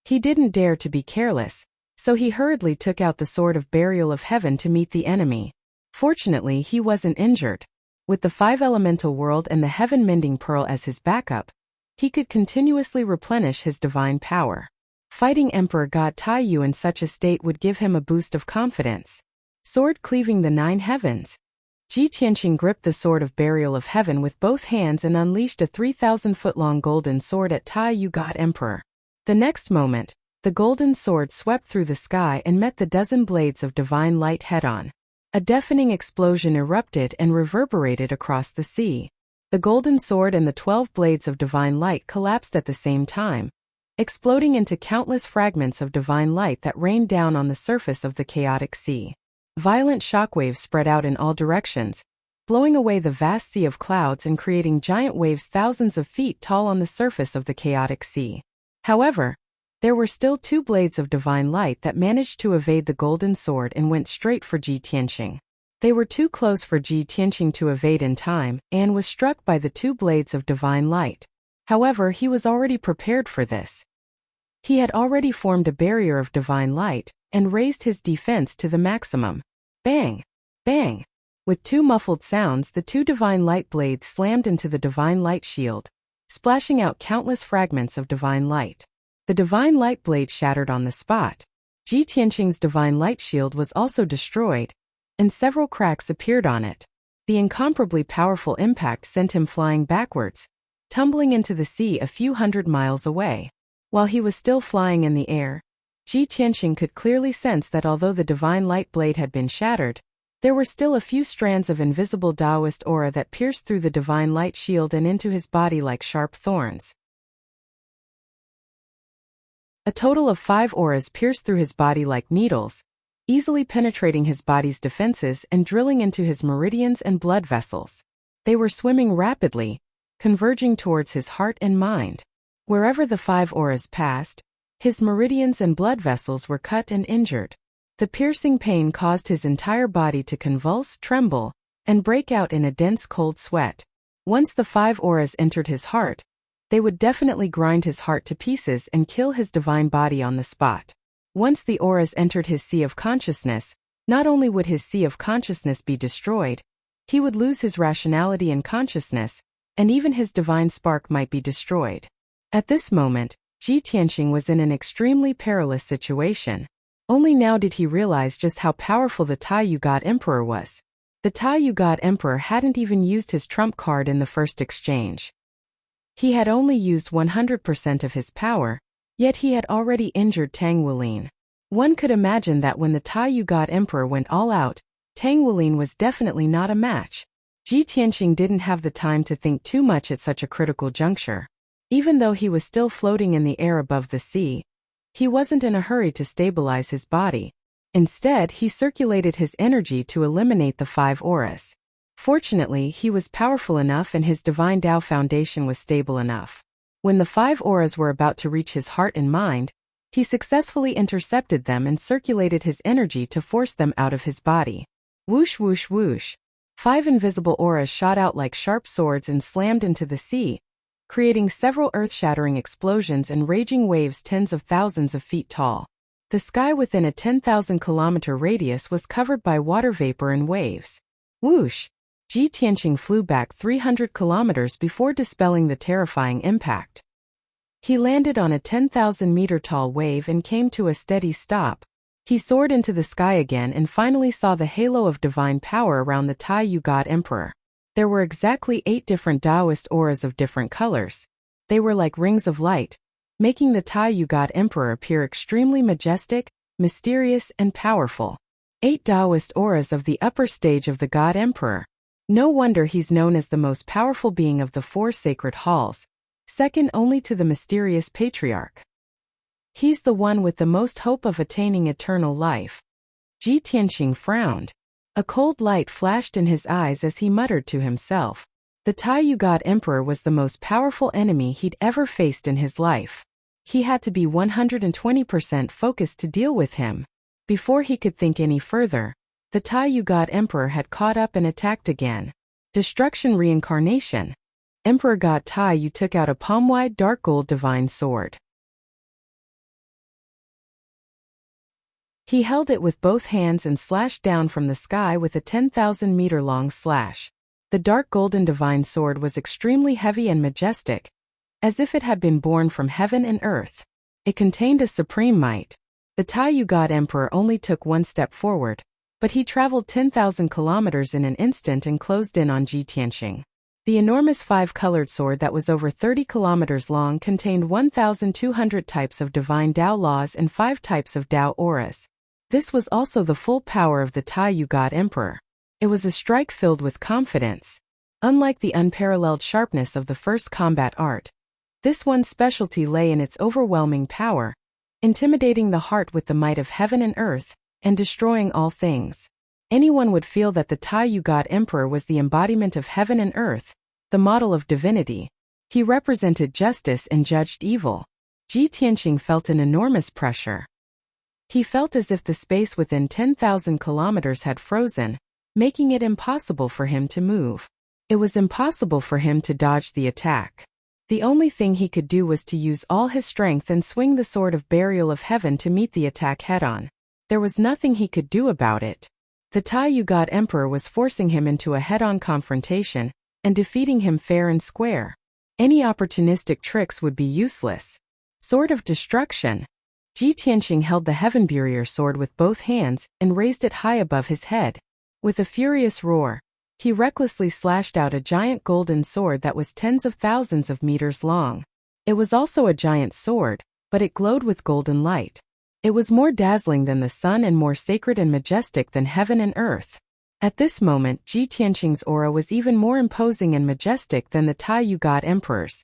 He didn't dare to be careless, so he hurriedly took out the sword of burial of heaven to meet the enemy. Fortunately, he wasn't injured. With the 5 elemental world and the heaven mending pearl as his backup, he could continuously replenish his divine power. Fighting Emperor God Taiyu in such a state would give him a boost of confidence. Sword cleaving the 9 heavens. Ji Tianqing gripped the sword of burial of heaven with both hands and unleashed a 3,000-foot-long golden sword at Taiyu God Emperor. The next moment, the golden sword swept through the sky and met the dozen blades of divine light head-on. A deafening explosion erupted and reverberated across the sea. The golden sword and the 12 blades of divine light collapsed at the same time, exploding into countless fragments of divine light that rained down on the surface of the chaotic sea. Violent shockwaves spread out in all directions, blowing away the vast sea of clouds and creating giant waves thousands of feet tall on the surface of the chaotic sea. However, there were still 2 blades of divine light that managed to evade the golden sword and went straight for Ji Tianqing. They were too close for Ji Tianqing to evade in time and was struck by the 2 blades of divine light. However, he was already prepared for this. He had already formed a barrier of divine light and raised his defense to the maximum. Bang! Bang! With 2 muffled sounds, the 2 divine light blades slammed into the divine light shield, splashing out countless fragments of divine light. The divine light blade shattered on the spot. Ji Tianqing's divine light shield was also destroyed, and several cracks appeared on it. The incomparably powerful impact sent him flying backwards, tumbling into the sea a few hundred miles away. While he was still flying in the air, Ji Tianqing could clearly sense that although the divine light blade had been shattered, there were still a few strands of invisible Taoist aura that pierced through the divine light shield and into his body like sharp thorns. A total of 5 auras pierced through his body like needles, easily penetrating his body's defenses and drilling into his meridians and blood vessels. They were swimming rapidly, converging towards his heart and mind. Wherever the 5 auras passed, his meridians and blood vessels were cut and injured. The piercing pain caused his entire body to convulse, tremble, and break out in a dense cold sweat. Once the 5 auras entered his heart, they would definitely grind his heart to pieces and kill his divine body on the spot. Once the auras entered his sea of consciousness, not only would his sea of consciousness be destroyed, he would lose his rationality and consciousness, and even his divine spark might be destroyed. At this moment, Ji Tianqing was in an extremely perilous situation. Only now did he realize just how powerful the Taiyu God Emperor was. The Taiyu God Emperor hadn't even used his trump card in the first exchange. He had only used 100% of his power, yet he had already injured Tang Wulin. One could imagine that when the Taiyu God Emperor went all out, Tang Wulin was definitely not a match. Ji Tianqing didn't have the time to think too much at such a critical juncture. Even though he was still floating in the air above the sea, he wasn't in a hurry to stabilize his body. Instead, he circulated his energy to eliminate the 5 auras. Fortunately, he was powerful enough and his divine Tao foundation was stable enough. When the 5 auras were about to reach his heart and mind, he successfully intercepted them and circulated his energy to force them out of his body. Whoosh whoosh whoosh. 5 invisible auras shot out like sharp swords and slammed into the sea, creating several earth-shattering explosions and raging waves tens of thousands of feet tall. The sky within a 10,000-kilometer radius was covered by water vapor and waves. Whoosh! Ji Tianqing flew back 300 kilometers before dispelling the terrifying impact. He landed on a 10,000-meter-tall wave and came to a steady stop. He soared into the sky again and finally saw the halo of divine power around the Taiyu God Emperor. There were exactly 8 different Taoist auras of different colors. They were like rings of light, making the Taiyu God Emperor appear extremely majestic, mysterious, and powerful. 8 Taoist auras of the upper stage of the God Emperor. No wonder he's known as the most powerful being of the 4 sacred halls, second only to the mysterious patriarch. He's the one with the most hope of attaining eternal life. Ji Tianqing frowned. A cold light flashed in his eyes as he muttered to himself. The Taiyu God Emperor was the most powerful enemy he'd ever faced in his life. He had to be 120% focused to deal with him. Before he could think any further, the Taiyu God Emperor had caught up and attacked again. Destruction Reincarnation. Emperor God Taiyu took out a palm-wide dark gold divine sword. He held it with both hands and slashed down from the sky with a 10,000-meter-long slash. The dark golden divine sword was extremely heavy and majestic, as if it had been born from heaven and earth. It contained a supreme might. The Taiyu God Emperor only took one step forward, but he traveled 10,000 kilometers in an instant and closed in on Ji Tianqing. The enormous five-colored sword that was over 30 kilometers long contained 1,200 types of divine Tao laws and 5 types of Tao auras. This was also the full power of the Taiyu God Emperor. It was a strike filled with confidence. Unlike the unparalleled sharpness of the first combat art, this one's specialty lay in its overwhelming power, intimidating the heart with the might of heaven and earth, and destroying all things. Anyone would feel that the Taiyu God Emperor was the embodiment of heaven and earth, the model of divinity. He represented justice and judged evil. Ji Tianqing felt an enormous pressure. He felt as if the space within 10,000 kilometers had frozen, making it impossible for him to move. It was impossible for him to dodge the attack. The only thing he could do was to use all his strength and swing the sword of burial of heaven to meet the attack head-on. There was nothing he could do about it. The Taiyu God Emperor was forcing him into a head-on confrontation and defeating him fair and square. Any opportunistic tricks would be useless. Sword of Destruction. Ji Tianqing held the Heaven Barrier sword with both hands and raised it high above his head. With a furious roar, he recklessly slashed out a giant golden sword that was tens of thousands of meters long. It was also a giant sword, but it glowed with golden light. It was more dazzling than the sun and more sacred and majestic than heaven and earth. At this moment, Ji Tianqing's aura was even more imposing and majestic than the Taiyu God Emperor's.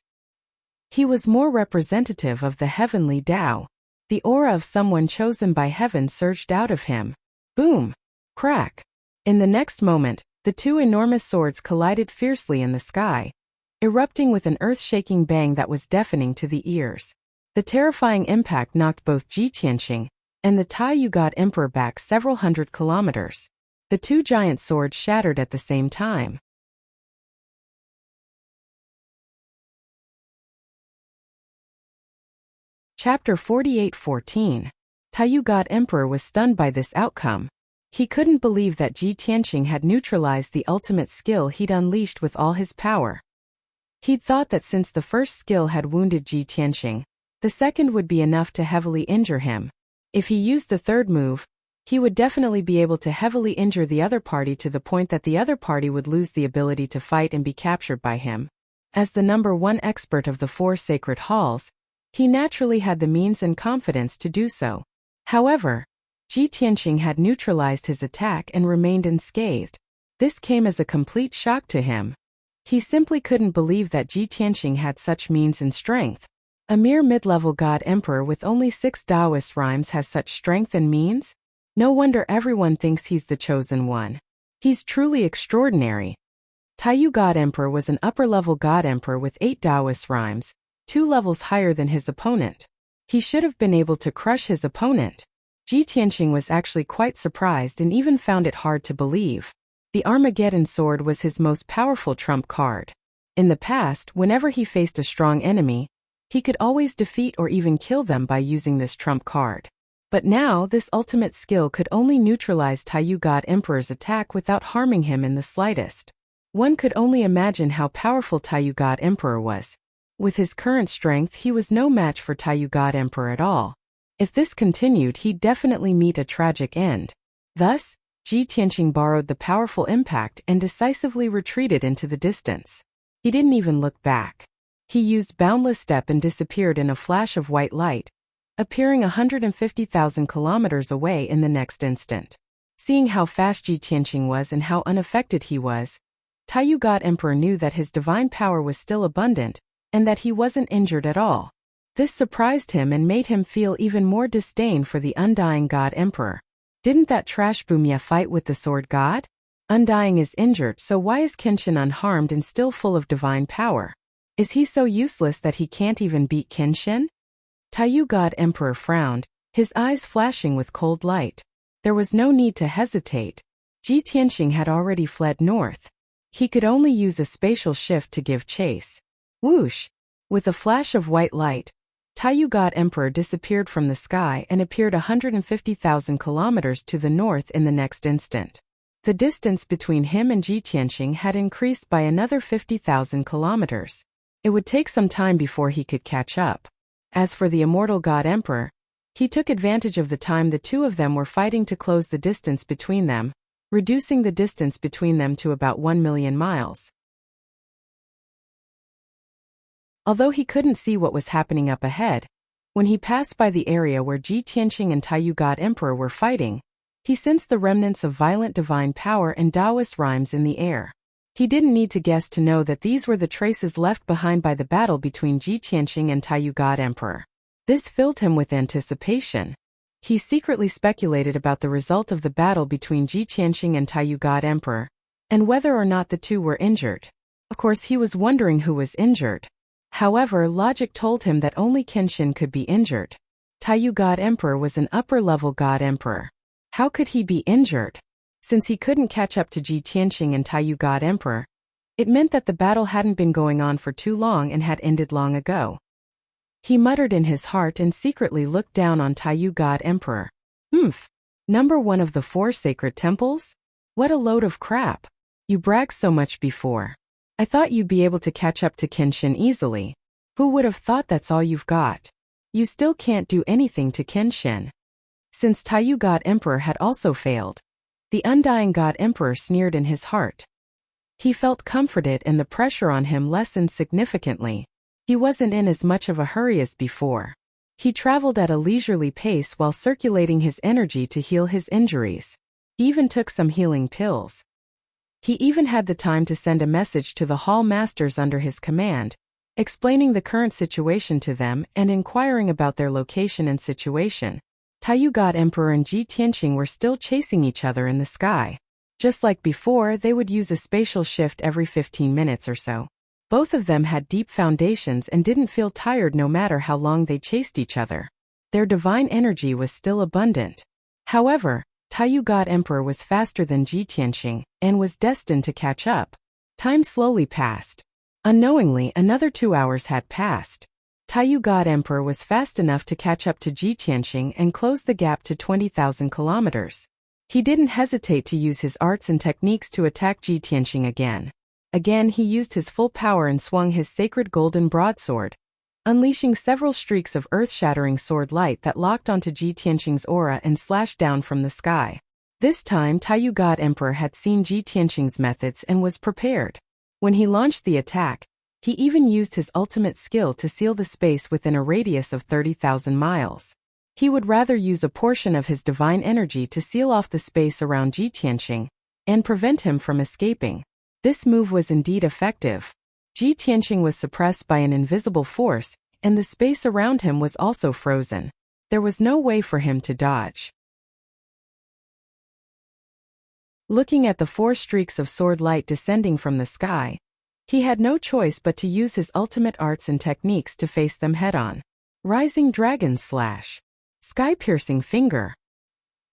He was more representative of the heavenly Tao. The aura of someone chosen by heaven surged out of him. Boom! Crack! In the next moment, the two enormous swords collided fiercely in the sky, erupting with an earth-shaking bang that was deafening to the ears. The terrifying impact knocked both Ji Tianqing and the Taiyu God Emperor back several hundred kilometers. The two giant swords shattered at the same time. Chapter 48:14. Taiyu God Emperor was stunned by this outcome. He couldn't believe that Ji Tianqing had neutralized the ultimate skill he'd unleashed with all his power. He'd thought that since the first skill had wounded Ji Tianqing, the second would be enough to heavily injure him. If he used the third move, he would definitely be able to heavily injure the other party to the point that the other party would lose the ability to fight and be captured by him. As the number one expert of the 4 sacred halls, he naturally had the means and confidence to do so. However, Ji Tianqing had neutralized his attack and remained unscathed. This came as a complete shock to him. He simply couldn't believe that Ji Tianqing had such means and strength. A mere mid-level God Emperor with only 6 Taoist rhymes has such strength and means? No wonder everyone thinks he's the chosen one. He's truly extraordinary. Taiyu God Emperor was an upper-level God Emperor with 8 Taoist rhymes, 2 levels higher than his opponent. He should have been able to crush his opponent. Ji Tianqing was actually quite surprised and even found it hard to believe. The Armageddon sword was his most powerful trump card. In the past, whenever he faced a strong enemy, he could always defeat or even kill them by using this trump card. But now, this ultimate skill could only neutralize Taiyu God Emperor's attack without harming him in the slightest. One could only imagine how powerful Taiyu God Emperor was. With his current strength, he was no match for Taiyu God Emperor at all. If this continued, he'd definitely meet a tragic end. Thus, Ji Tianqing borrowed the powerful impact and decisively retreated into the distance. He didn't even look back. He used Boundless Step and disappeared in a flash of white light, appearing 150,000 kilometers away in the next instant. Seeing how fast Ji Tianqing was and how unaffected he was, Taiyu God Emperor knew that his divine power was still abundant, and that he wasn't injured at all. This surprised him and made him feel even more disdain for the Undying God Emperor. Didn't that trash Bumya fight with the Sword God? Undying is injured, so why is Kenshin unharmed and still full of divine power? Is he so useless that he can't even beat Kenshin? Taiyu God Emperor frowned, his eyes flashing with cold light. There was no need to hesitate. Ji Tianxing had already fled north. He could only use a spatial shift to give chase. Whoosh! With a flash of white light, Taiyu God Emperor disappeared from the sky and appeared 150,000 kilometers to the north in the next instant. The distance between him and Ji Tianxing had increased by another 50,000 kilometers. It would take some time before he could catch up. As for the immortal God Emperor, he took advantage of the time the two of them were fighting to close the distance between them, reducing the distance between them to about 1 million miles. Although he couldn't see what was happening up ahead, when he passed by the area where Ji Tianxing and Taiyu God Emperor were fighting, he sensed the remnants of violent divine power and Taoist rhymes in the air. He didn't need to guess to know that these were the traces left behind by the battle between Ji Tianxing and Taiyu God Emperor. This filled him with anticipation. He secretly speculated about the result of the battle between Ji Tianxing and Taiyu God Emperor, and whether or not the two were injured. Of course, he was wondering who was injured. However, logic told him that only Kenshin could be injured. Taiyu God Emperor was an upper-level God Emperor. How could he be injured? Since he couldn't catch up to Ji Tianxing and Taiyu God Emperor, it meant that the battle hadn't been going on for too long and had ended long ago. He muttered in his heart and secretly looked down on Taiyu God Emperor. Number 1 of the 4 sacred temples? What a load of crap. You bragged so much before. I thought you'd be able to catch up to Kenshin easily. Who would have thought that's all you've got? You still can't do anything to Kenshin. Since Taiyu God Emperor had also failed, the undying God Emperor sneered in his heart. He felt comforted and the pressure on him lessened significantly. He wasn't in as much of a hurry as before. He traveled at a leisurely pace while circulating his energy to heal his injuries. He even took some healing pills. He even had the time to send a message to the hall masters under his command, explaining the current situation to them and inquiring about their location and situation. Taiyu God Emperor and Ji Tianxing were still chasing each other in the sky. Just like before, they would use a spatial shift every 15 minutes or so. Both of them had deep foundations and didn't feel tired no matter how long they chased each other. Their divine energy was still abundant. However, Taiyu God Emperor was faster than Ji Tianxing and was destined to catch up. Time slowly passed. Unknowingly, another 2 hours had passed. Taiyu God Emperor was fast enough to catch up to Ji Tianxing and close the gap to 20,000 kilometers. He didn't hesitate to use his arts and techniques to attack Ji Tianxing again. Again, he used his full power and swung his sacred golden broadsword, unleashing several streaks of earth-shattering sword light that locked onto Ji Tianxing's aura and slashed down from the sky. This time, Taiyu God Emperor had seen Ji Tianxing's methods and was prepared. When he launched the attack, he even used his ultimate skill to seal the space within a radius of 30,000 miles. He would rather use a portion of his divine energy to seal off the space around Ji Tianxing and prevent him from escaping. This move was indeed effective. Ji Tianxing was suppressed by an invisible force, and the space around him was also frozen. There was no way for him to dodge. Looking at the 4 streaks of sword light descending from the sky, he had no choice but to use his ultimate arts and techniques to face them head-on. Rising Dragon Slash. Sky-piercing finger.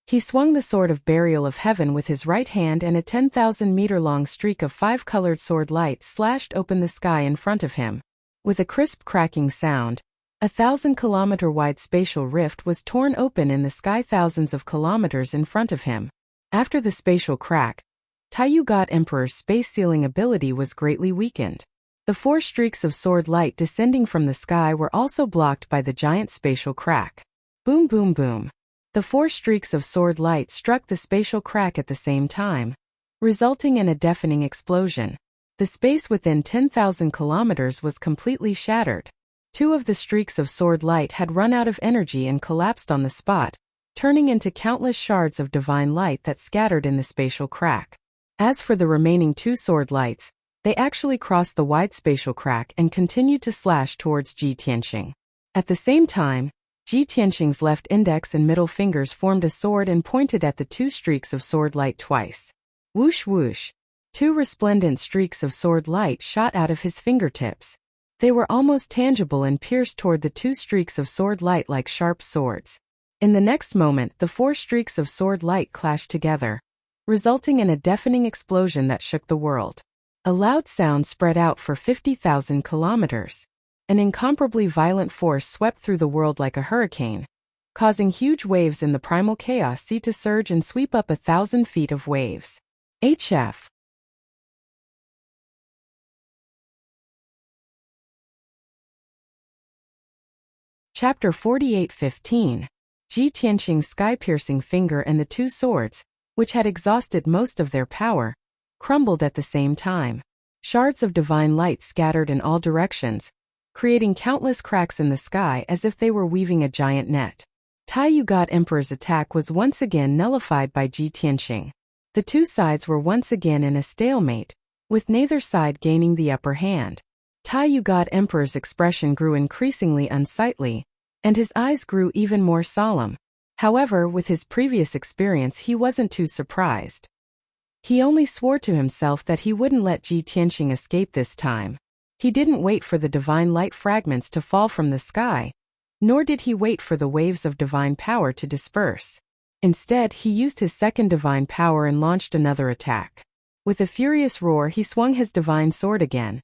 He swung the sword of burial of heaven with his right hand and a 10,000-meter-long streak of 5-colored sword light slashed open the sky in front of him. With a crisp cracking sound, a 1,000-kilometer-wide spatial rift was torn open in the sky thousands of kilometers in front of him. After the spatial crack, Taiyu God Emperor's space-sealing ability was greatly weakened. The 4 streaks of sword light descending from the sky were also blocked by the giant spatial crack. Boom boom boom. The 4 streaks of sword light struck the spatial crack at the same time, resulting in a deafening explosion. The space within 10,000 kilometers was completely shattered. 2 of the streaks of sword light had run out of energy and collapsed on the spot, turning into countless shards of divine light that scattered in the spatial crack. As for the remaining 2 sword lights, they actually crossed the wide spatial crack and continued to slash towards Ji Tianxing. At the same time, Ji Tianxing's left index and middle fingers formed a sword and pointed at the 2 streaks of sword light twice. Whoosh whoosh. 2 resplendent streaks of sword light shot out of his fingertips. They were almost tangible and pierced toward the two streaks of sword light like sharp swords. In the next moment, the four streaks of sword light clashed together, resulting in a deafening explosion that shook the world. A loud sound spread out for 50,000 kilometers. An incomparably violent force swept through the world like a hurricane, causing huge waves in the primal chaos sea to surge and sweep up 1,000 feet of waves. HF. Chapter 48:15. Ji Tianqing's sky-piercing finger and the two swords, which had exhausted most of their power, crumbled at the same time. Shards of divine light scattered in all directions, creating countless cracks in the sky as if they were weaving a giant net. Taiyu God Emperor's attack was once again nullified by Ji Tianqing. The two sides were once again in a stalemate, with neither side gaining the upper hand. Taiyu God Emperor's expression grew increasingly unsightly, and his eyes grew even more solemn. However, with his previous experience he wasn't too surprised. He only swore to himself that he wouldn't let Ji Tianqing escape this time. He didn't wait for the divine light fragments to fall from the sky, nor did he wait for the waves of divine power to disperse. Instead, he used his second divine power and launched another attack. With a furious roar, he swung his divine sword again,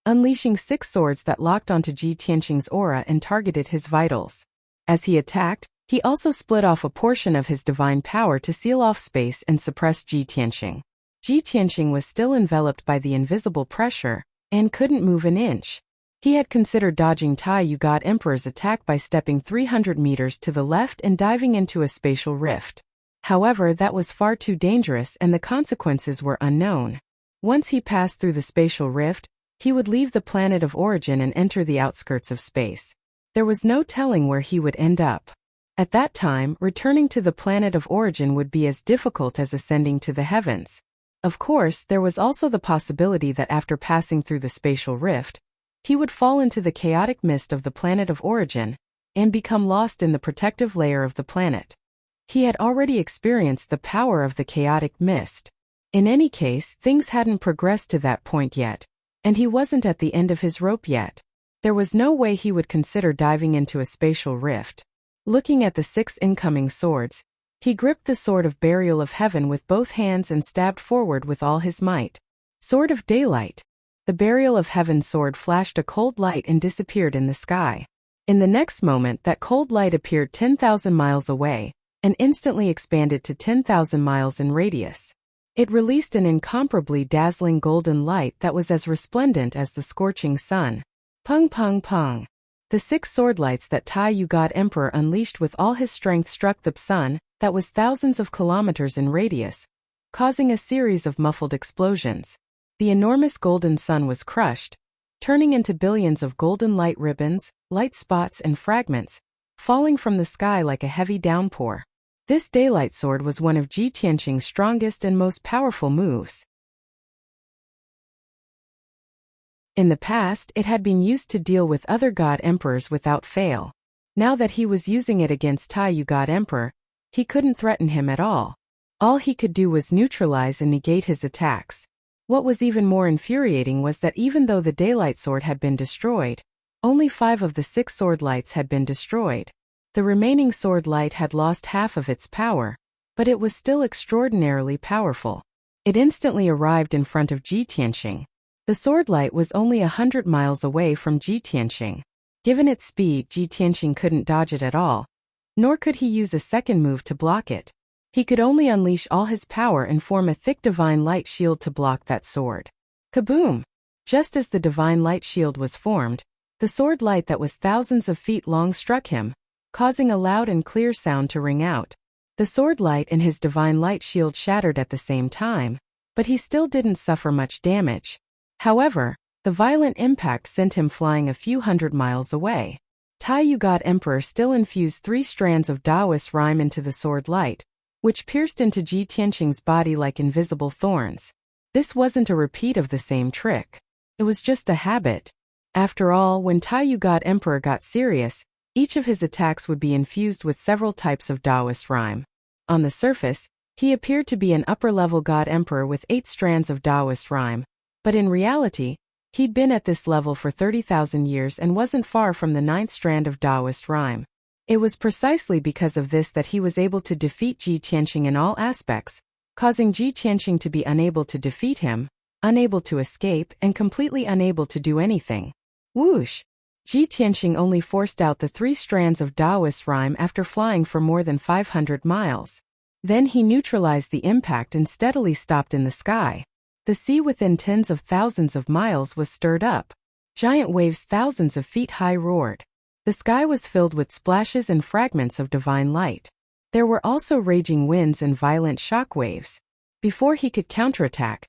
unleashing 6 swords that locked onto Ji Tianqing's aura and targeted his vitals. As he attacked, he also split off a portion of his divine power to seal off space and suppress Ji Tianqing. Ji Tianqing was still enveloped by the invisible pressure and couldn't move an inch. He had considered dodging Taiyu God Emperor's attack by stepping 300 meters to the left and diving into a spatial rift. However, that was far too dangerous and the consequences were unknown. Once he passed through the spatial rift, he would leave the planet of origin and enter the outskirts of space. There was no telling where he would end up. At that time, returning to the planet of origin would be as difficult as ascending to the heavens. Of course, there was also the possibility that after passing through the spatial rift, he would fall into the chaotic mist of the planet of origin and become lost in the protective layer of the planet. He had already experienced the power of the chaotic mist. In any case, things hadn't progressed to that point yet, and he wasn't at the end of his rope yet. There was no way he would consider diving into a spatial rift. Looking at the 6 incoming swords, he gripped the sword of burial of heaven with both hands and stabbed forward with all his might. Sword of daylight. The burial of heaven sword flashed a cold light and disappeared in the sky. In the next moment, that cold light appeared 10,000 miles away and instantly expanded to 10,000 miles in radius. It released an incomparably dazzling golden light that was as resplendent as the scorching sun. Pung pung pung. The 6 sword lights that Taiyu God Emperor unleashed with all his strength struck the sun, that was thousands of kilometers in radius, causing a series of muffled explosions. The enormous golden sun was crushed, turning into billions of golden light ribbons, light spots and fragments, falling from the sky like a heavy downpour. This daylight sword was one of Ji Tianqing's strongest and most powerful moves. In the past, it had been used to deal with other god emperors without fail. Now that he was using it against Taiyu God Emperor, he couldn't threaten him at all. All he could do was neutralize and negate his attacks. What was even more infuriating was that even though the daylight sword had been destroyed, only 5 of the 6 sword lights had been destroyed. The remaining sword light had lost half of its power, but it was still extraordinarily powerful. It instantly arrived in front of Ji Tianqing. The sword light was only 100 miles away from Ji Tianqing. Given its speed, Ji Tianqing couldn't dodge it at all, nor could he use a second move to block it. He could only unleash all his power and form a thick divine light shield to block that sword. Kaboom! Just as the divine light shield was formed, the sword light that was thousands of feet long struck him, causing a loud and clear sound to ring out. The sword light and his divine light shield shattered at the same time, but he still didn't suffer much damage. However, the violent impact sent him flying a few hundred miles away. Taiyu God Emperor still infused 3 strands of Taoist rhyme into the sword light, which pierced into Ji Tianqing's body like invisible thorns. This wasn't a repeat of the same trick. It was just a habit. After all, when Taiyu God Emperor got serious, each of his attacks would be infused with several types of Taoist rhyme. On the surface, he appeared to be an upper-level God Emperor with 8 strands of Taoist rhyme, but in reality, He'd been at this level for 30,000 years and wasn't far from the ninth strand of Taoist rhyme. It was precisely because of this that he was able to defeat Ji Tianqing in all aspects, causing Ji Tianqing to be unable to defeat him, unable to escape, and completely unable to do anything. Whoosh! Ji Tianqing only forced out the 3 strands of Taoist rhyme after flying for more than 500 miles. Then he neutralized the impact and steadily stopped in the sky. The sea within tens of thousands of miles was stirred up. Giant waves thousands of feet high roared. The sky was filled with splashes and fragments of divine light. There were also raging winds and violent shock waves. Before he could counterattack,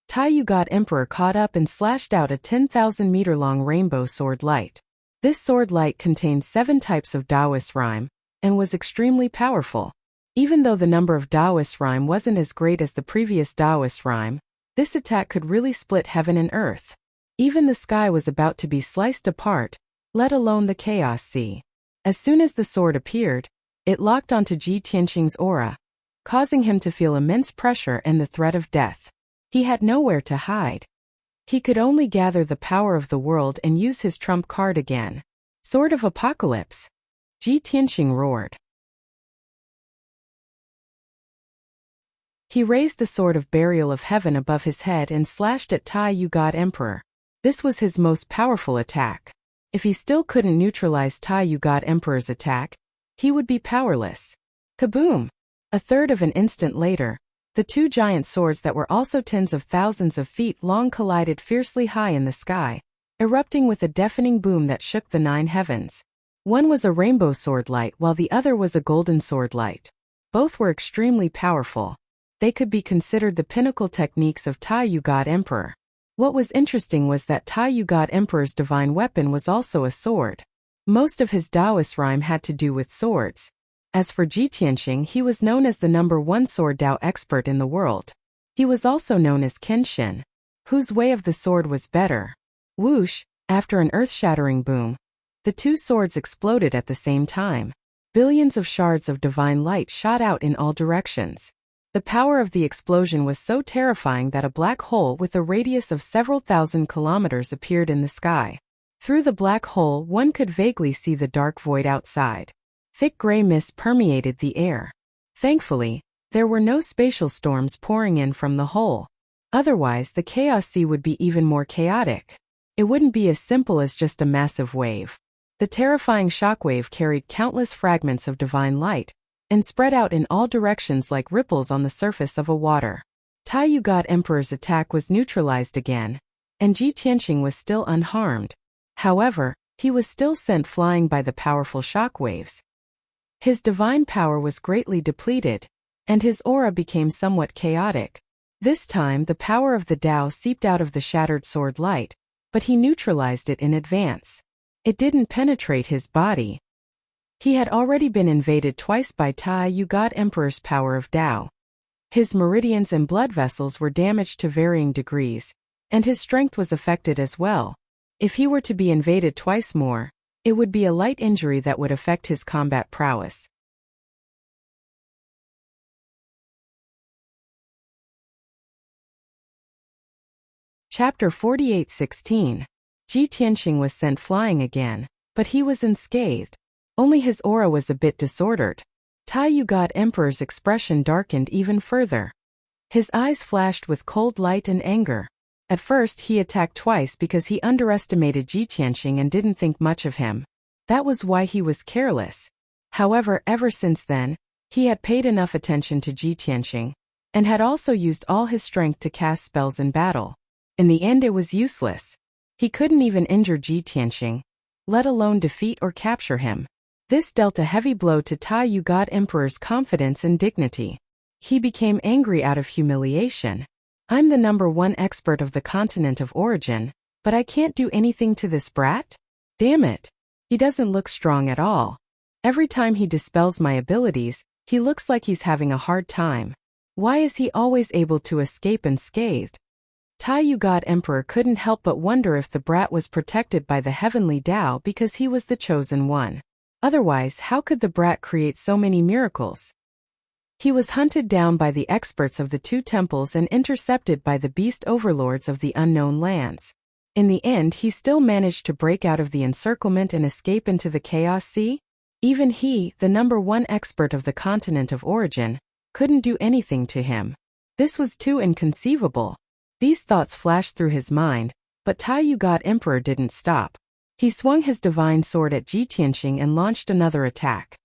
Taiyu God Emperor caught up and slashed out a 10,000-meter-long rainbow sword light. This sword light contained 7 types of Taoist rhyme, and was extremely powerful. Even though the number of Taoist rhyme wasn't as great as the previous Taoist rhyme, this attack could really split heaven and earth. Even the sky was about to be sliced apart, let alone the chaos sea. As soon as the sword appeared, it locked onto Ji Tianqing's aura, causing him to feel immense pressure and the threat of death. He had nowhere to hide. He could only gather the power of the world and use his trump card again. Sword of Apocalypse! Ji Tianqing roared. He raised the sword of burial of heaven above his head and slashed at Taiyu God Emperor. This was his most powerful attack. If he still couldn't neutralize Taiyu God Emperor's attack, he would be powerless. Kaboom! A third of an instant later, the 2 giant swords that were also tens of thousands of feet long collided fiercely high in the sky, erupting with a deafening boom that shook the 9 heavens. One was a rainbow sword light while the other was a golden sword light. Both were extremely powerful. They could be considered the pinnacle techniques of Taiyu God Emperor. What was interesting was that Taiyu God Emperor's divine weapon was also a sword. Most of his Taoist rhyme had to do with swords. As for Ji Tianqing, he was known as the #1 sword Tao expert in the world. He was also known as Kenshin, whose way of the sword was better. Whoosh! After an earth-shattering boom, the 2 swords exploded at the same time. Billions of shards of divine light shot out in all directions. The power of the explosion was so terrifying that a black hole with a radius of several thousand kilometers appeared in the sky. Through the black hole, one could vaguely see the dark void outside. Thick gray mist permeated the air. Thankfully, there were no spatial storms pouring in from the hole. Otherwise, the chaos sea would be even more chaotic. It wouldn't be as simple as just a massive wave. The terrifying shockwave carried countless fragments of divine light, and spread out in all directions like ripples on the surface of a water. Taiyu God Emperor's attack was neutralized again, and Ji Tianqing was still unharmed. However, he was still sent flying by the powerful shockwaves. His divine power was greatly depleted, and his aura became somewhat chaotic. This time the power of the Tao seeped out of the shattered sword light, but he neutralized it in advance. It didn't penetrate his body. He had already been invaded twice by Taiyu God Emperor's power of Tao. His meridians and blood vessels were damaged to varying degrees, and his strength was affected as well. If he were to be invaded twice more, it would be a light injury that would affect his combat prowess. Chapter 48:16. Ji Tianqing was sent flying again, but he was unscathed. Only his aura was a bit disordered. Taiyu God Emperor's expression darkened even further. His eyes flashed with cold light and anger. At first he attacked twice because he underestimated Ji Tianqing and didn't think much of him. That was why he was careless. However, ever since then, he had paid enough attention to Ji Tianqing, and had also used all his strength to cast spells in battle. In the end it was useless. He couldn't even injure Ji Tianqing, let alone defeat or capture him. This dealt a heavy blow to Taiyu God Emperor's confidence and dignity. He became angry out of humiliation. I'm the #1 expert of the continent of origin, but I can't do anything to this brat? Damn it. He doesn't look strong at all. Every time he dispels my abilities, he looks like he's having a hard time. Why is he always able to escape unscathed? Taiyu God Emperor couldn't help but wonder if the brat was protected by the heavenly Tao because he was the chosen one. Otherwise, how could the brat create so many miracles? He was hunted down by the experts of the 2 temples and intercepted by the beast overlords of the unknown lands. In the end, he still managed to break out of the encirclement and escape into the Chaos Sea. Even he, the #1 expert of the continent of origin, couldn't do anything to him. This was too inconceivable. These thoughts flashed through his mind, but Taiyu God Emperor didn't stop. He swung his divine sword at Ji Tianqing and launched another attack.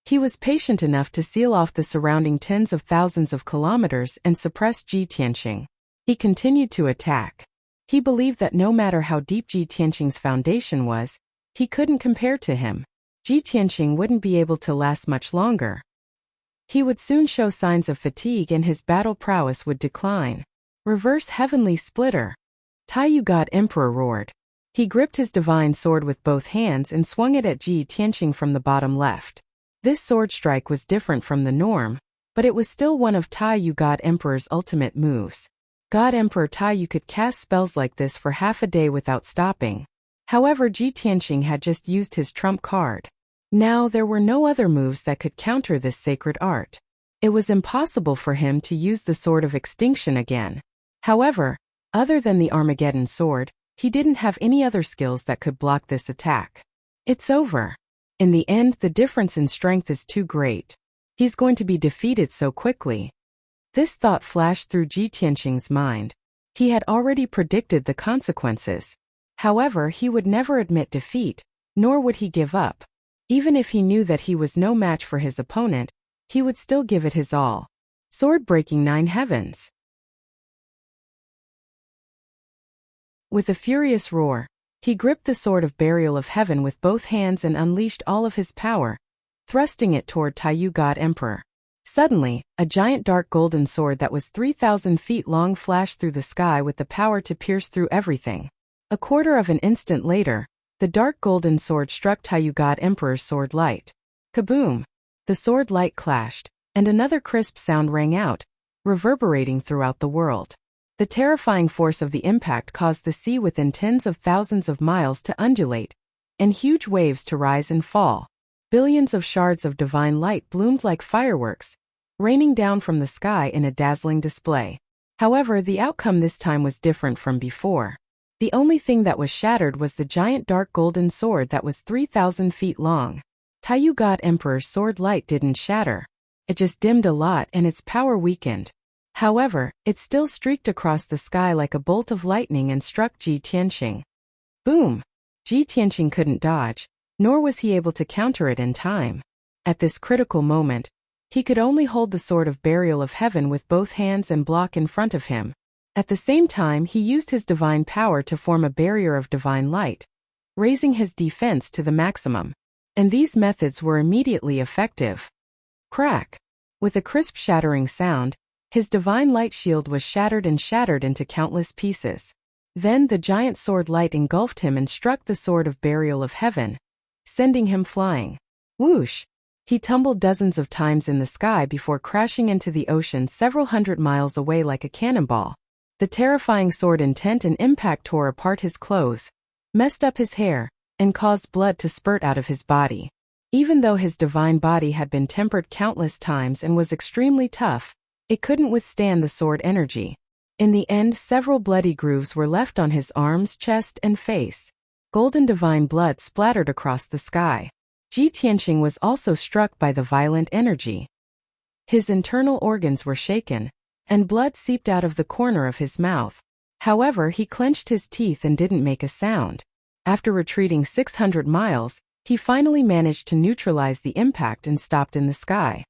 He was patient enough to seal off the surrounding tens of thousands of kilometers and suppress Ji Tianqing. He continued to attack. He believed that no matter how deep Ji Tianqing's foundation was, he couldn't compare to him. Ji Tianqing wouldn't be able to last much longer. He would soon show signs of fatigue and his battle prowess would decline. Reverse Heavenly Splitter. Taiyu God Emperor roared. He gripped his divine sword with both hands and swung it at Ji Tianqing from the bottom left. This sword strike was different from the norm, but it was still one of Taiyu God Emperor's ultimate moves. God Emperor Taiyu could cast spells like this for half a day without stopping. However, Ji Tianqing had just used his trump card. Now there were no other moves that could counter this sacred art. It was impossible for him to use the Sword of Extinction again. However, other than the Armageddon sword, he didn't have any other skills that could block this attack. It's over. In the end, the difference in strength is too great. He's going to be defeated so quickly. This thought flashed through Ji Tianqing's mind. He had already predicted the consequences. However, he would never admit defeat, nor would he give up. Even if he knew that he was no match for his opponent, he would still give it his all. Sword breaking 9 heavens. With a furious roar, he gripped the sword of burial of heaven with both hands and unleashed all of his power, thrusting it toward Taiyu God Emperor. Suddenly, a giant dark golden sword that was 3,000 feet long flashed through the sky with the power to pierce through everything. A quarter of an instant later, the dark golden sword struck Taiyu God Emperor's sword light. Kaboom! The sword light clashed, and another crisp sound rang out, reverberating throughout the world. The terrifying force of the impact caused the sea within tens of thousands of miles to undulate, and huge waves to rise and fall. Billions of shards of divine light bloomed like fireworks, raining down from the sky in a dazzling display. However, the outcome this time was different from before. The only thing that was shattered was the giant dark golden sword that was 3,000 feet long. Taiyu God Emperor's sword light didn't shatter. It just dimmed a lot and its power weakened. However, it still streaked across the sky like a bolt of lightning and struck Ji Tianqing. Boom! Ji Tianqing couldn't dodge, nor was he able to counter it in time. At this critical moment, he could only hold the sword of burial of heaven with both hands and block in front of him. At the same time, he used his divine power to form a barrier of divine light, raising his defense to the maximum. And these methods were immediately effective. Crack! With a crisp shattering sound, his divine light shield was shattered into countless pieces. Then the giant sword light engulfed him and struck the sword of burial of heaven, sending him flying. Whoosh! He tumbled dozens of times in the sky before crashing into the ocean several hundred miles away like a cannonball. The terrifying sword intent and impact tore apart his clothes, messed up his hair, and caused blood to spurt out of his body. Even though his divine body had been tempered countless times and was extremely tough, it couldn't withstand the sword energy. In the end, several bloody grooves were left on his arms, chest, and face. Golden divine blood splattered across the sky. Ji Tianqing was also struck by the violent energy. His internal organs were shaken, and blood seeped out of the corner of his mouth. However, he clenched his teeth and didn't make a sound. After retreating 600 miles, he finally managed to neutralize the impact and stopped in the sky.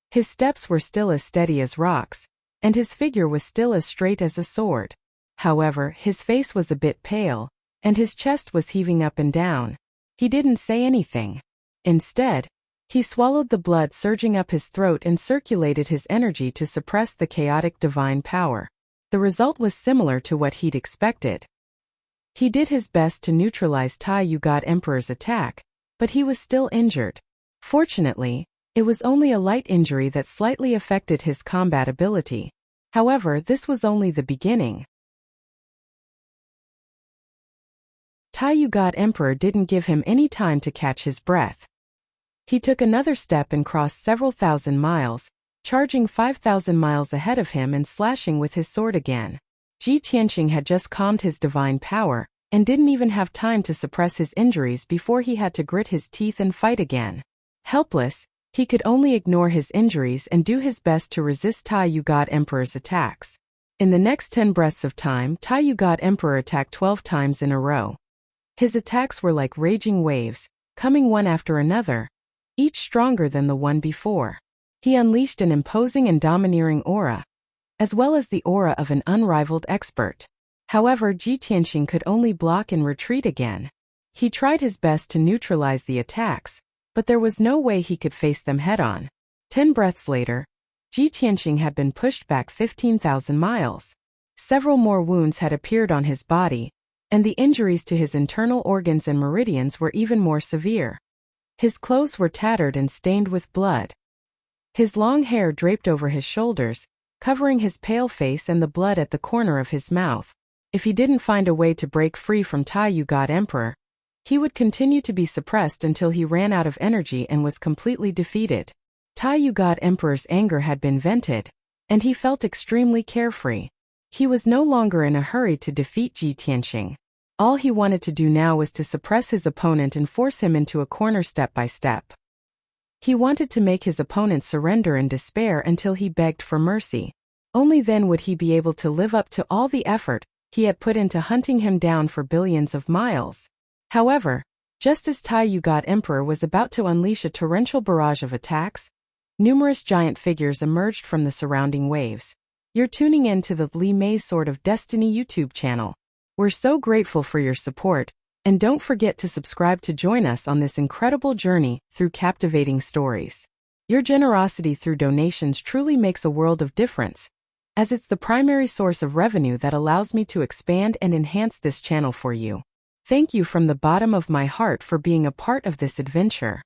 His steps were still as steady as rocks, and his figure was still as straight as a sword. However, his face was a bit pale, and his chest was heaving up and down. He didn't say anything. Instead, he swallowed the blood surging up his throat and circulated his energy to suppress the chaotic divine power. The result was similar to what he'd expected. He did his best to neutralize Taiyu God Emperor's attack, but he was still injured. Fortunately, it was only a light injury that slightly affected his combat ability. However, this was only the beginning. Taiyu God Emperor didn't give him any time to catch his breath. He took another step and crossed several thousand miles, charging 5,000 miles ahead of him and slashing with his sword again. Ji Tianqing had just calmed his divine power, and didn't even have time to suppress his injuries before he had to grit his teeth and fight again. Helpless, he could only ignore his injuries and do his best to resist Tai Yu God Emperor's attacks. In the next 10 breaths of time, Tai Yu God Emperor attacked 12 times in a row. His attacks were like raging waves, coming one after another, each stronger than the one before. He unleashed an imposing and domineering aura, as well as the aura of an unrivaled expert. However, Ji Tianqing could only block and retreat again. He tried his best to neutralize the attacks, but there was no way he could face them head-on. 10 breaths later, Ji Tianqing had been pushed back 15,000 miles. Several more wounds had appeared on his body, and the injuries to his internal organs and meridians were even more severe. His clothes were tattered and stained with blood. His long hair draped over his shoulders, covering his pale face and the blood at the corner of his mouth. If he didn't find a way to break free from Tai Yu God Emperor, he would continue to be suppressed until he ran out of energy and was completely defeated. Tai Yu God Emperor's anger had been vented, and he felt extremely carefree. He was no longer in a hurry to defeat Ji Tianqing. All he wanted to do now was to suppress his opponent and force him into a corner step by step. He wanted to make his opponent surrender in despair until he begged for mercy. Only then would he be able to live up to all the effort he had put into hunting him down for billions of miles. However, just as Tai Yu God Emperor was about to unleash a torrential barrage of attacks, numerous giant figures emerged from the surrounding waves. You're tuning in to the Li Mei's Sword of Destiny YouTube channel. We're so grateful for your support, and don't forget to subscribe to join us on this incredible journey through captivating stories. Your generosity through donations truly makes a world of difference, as it's the primary source of revenue that allows me to expand and enhance this channel for you. Thank you from the bottom of my heart for being a part of this adventure.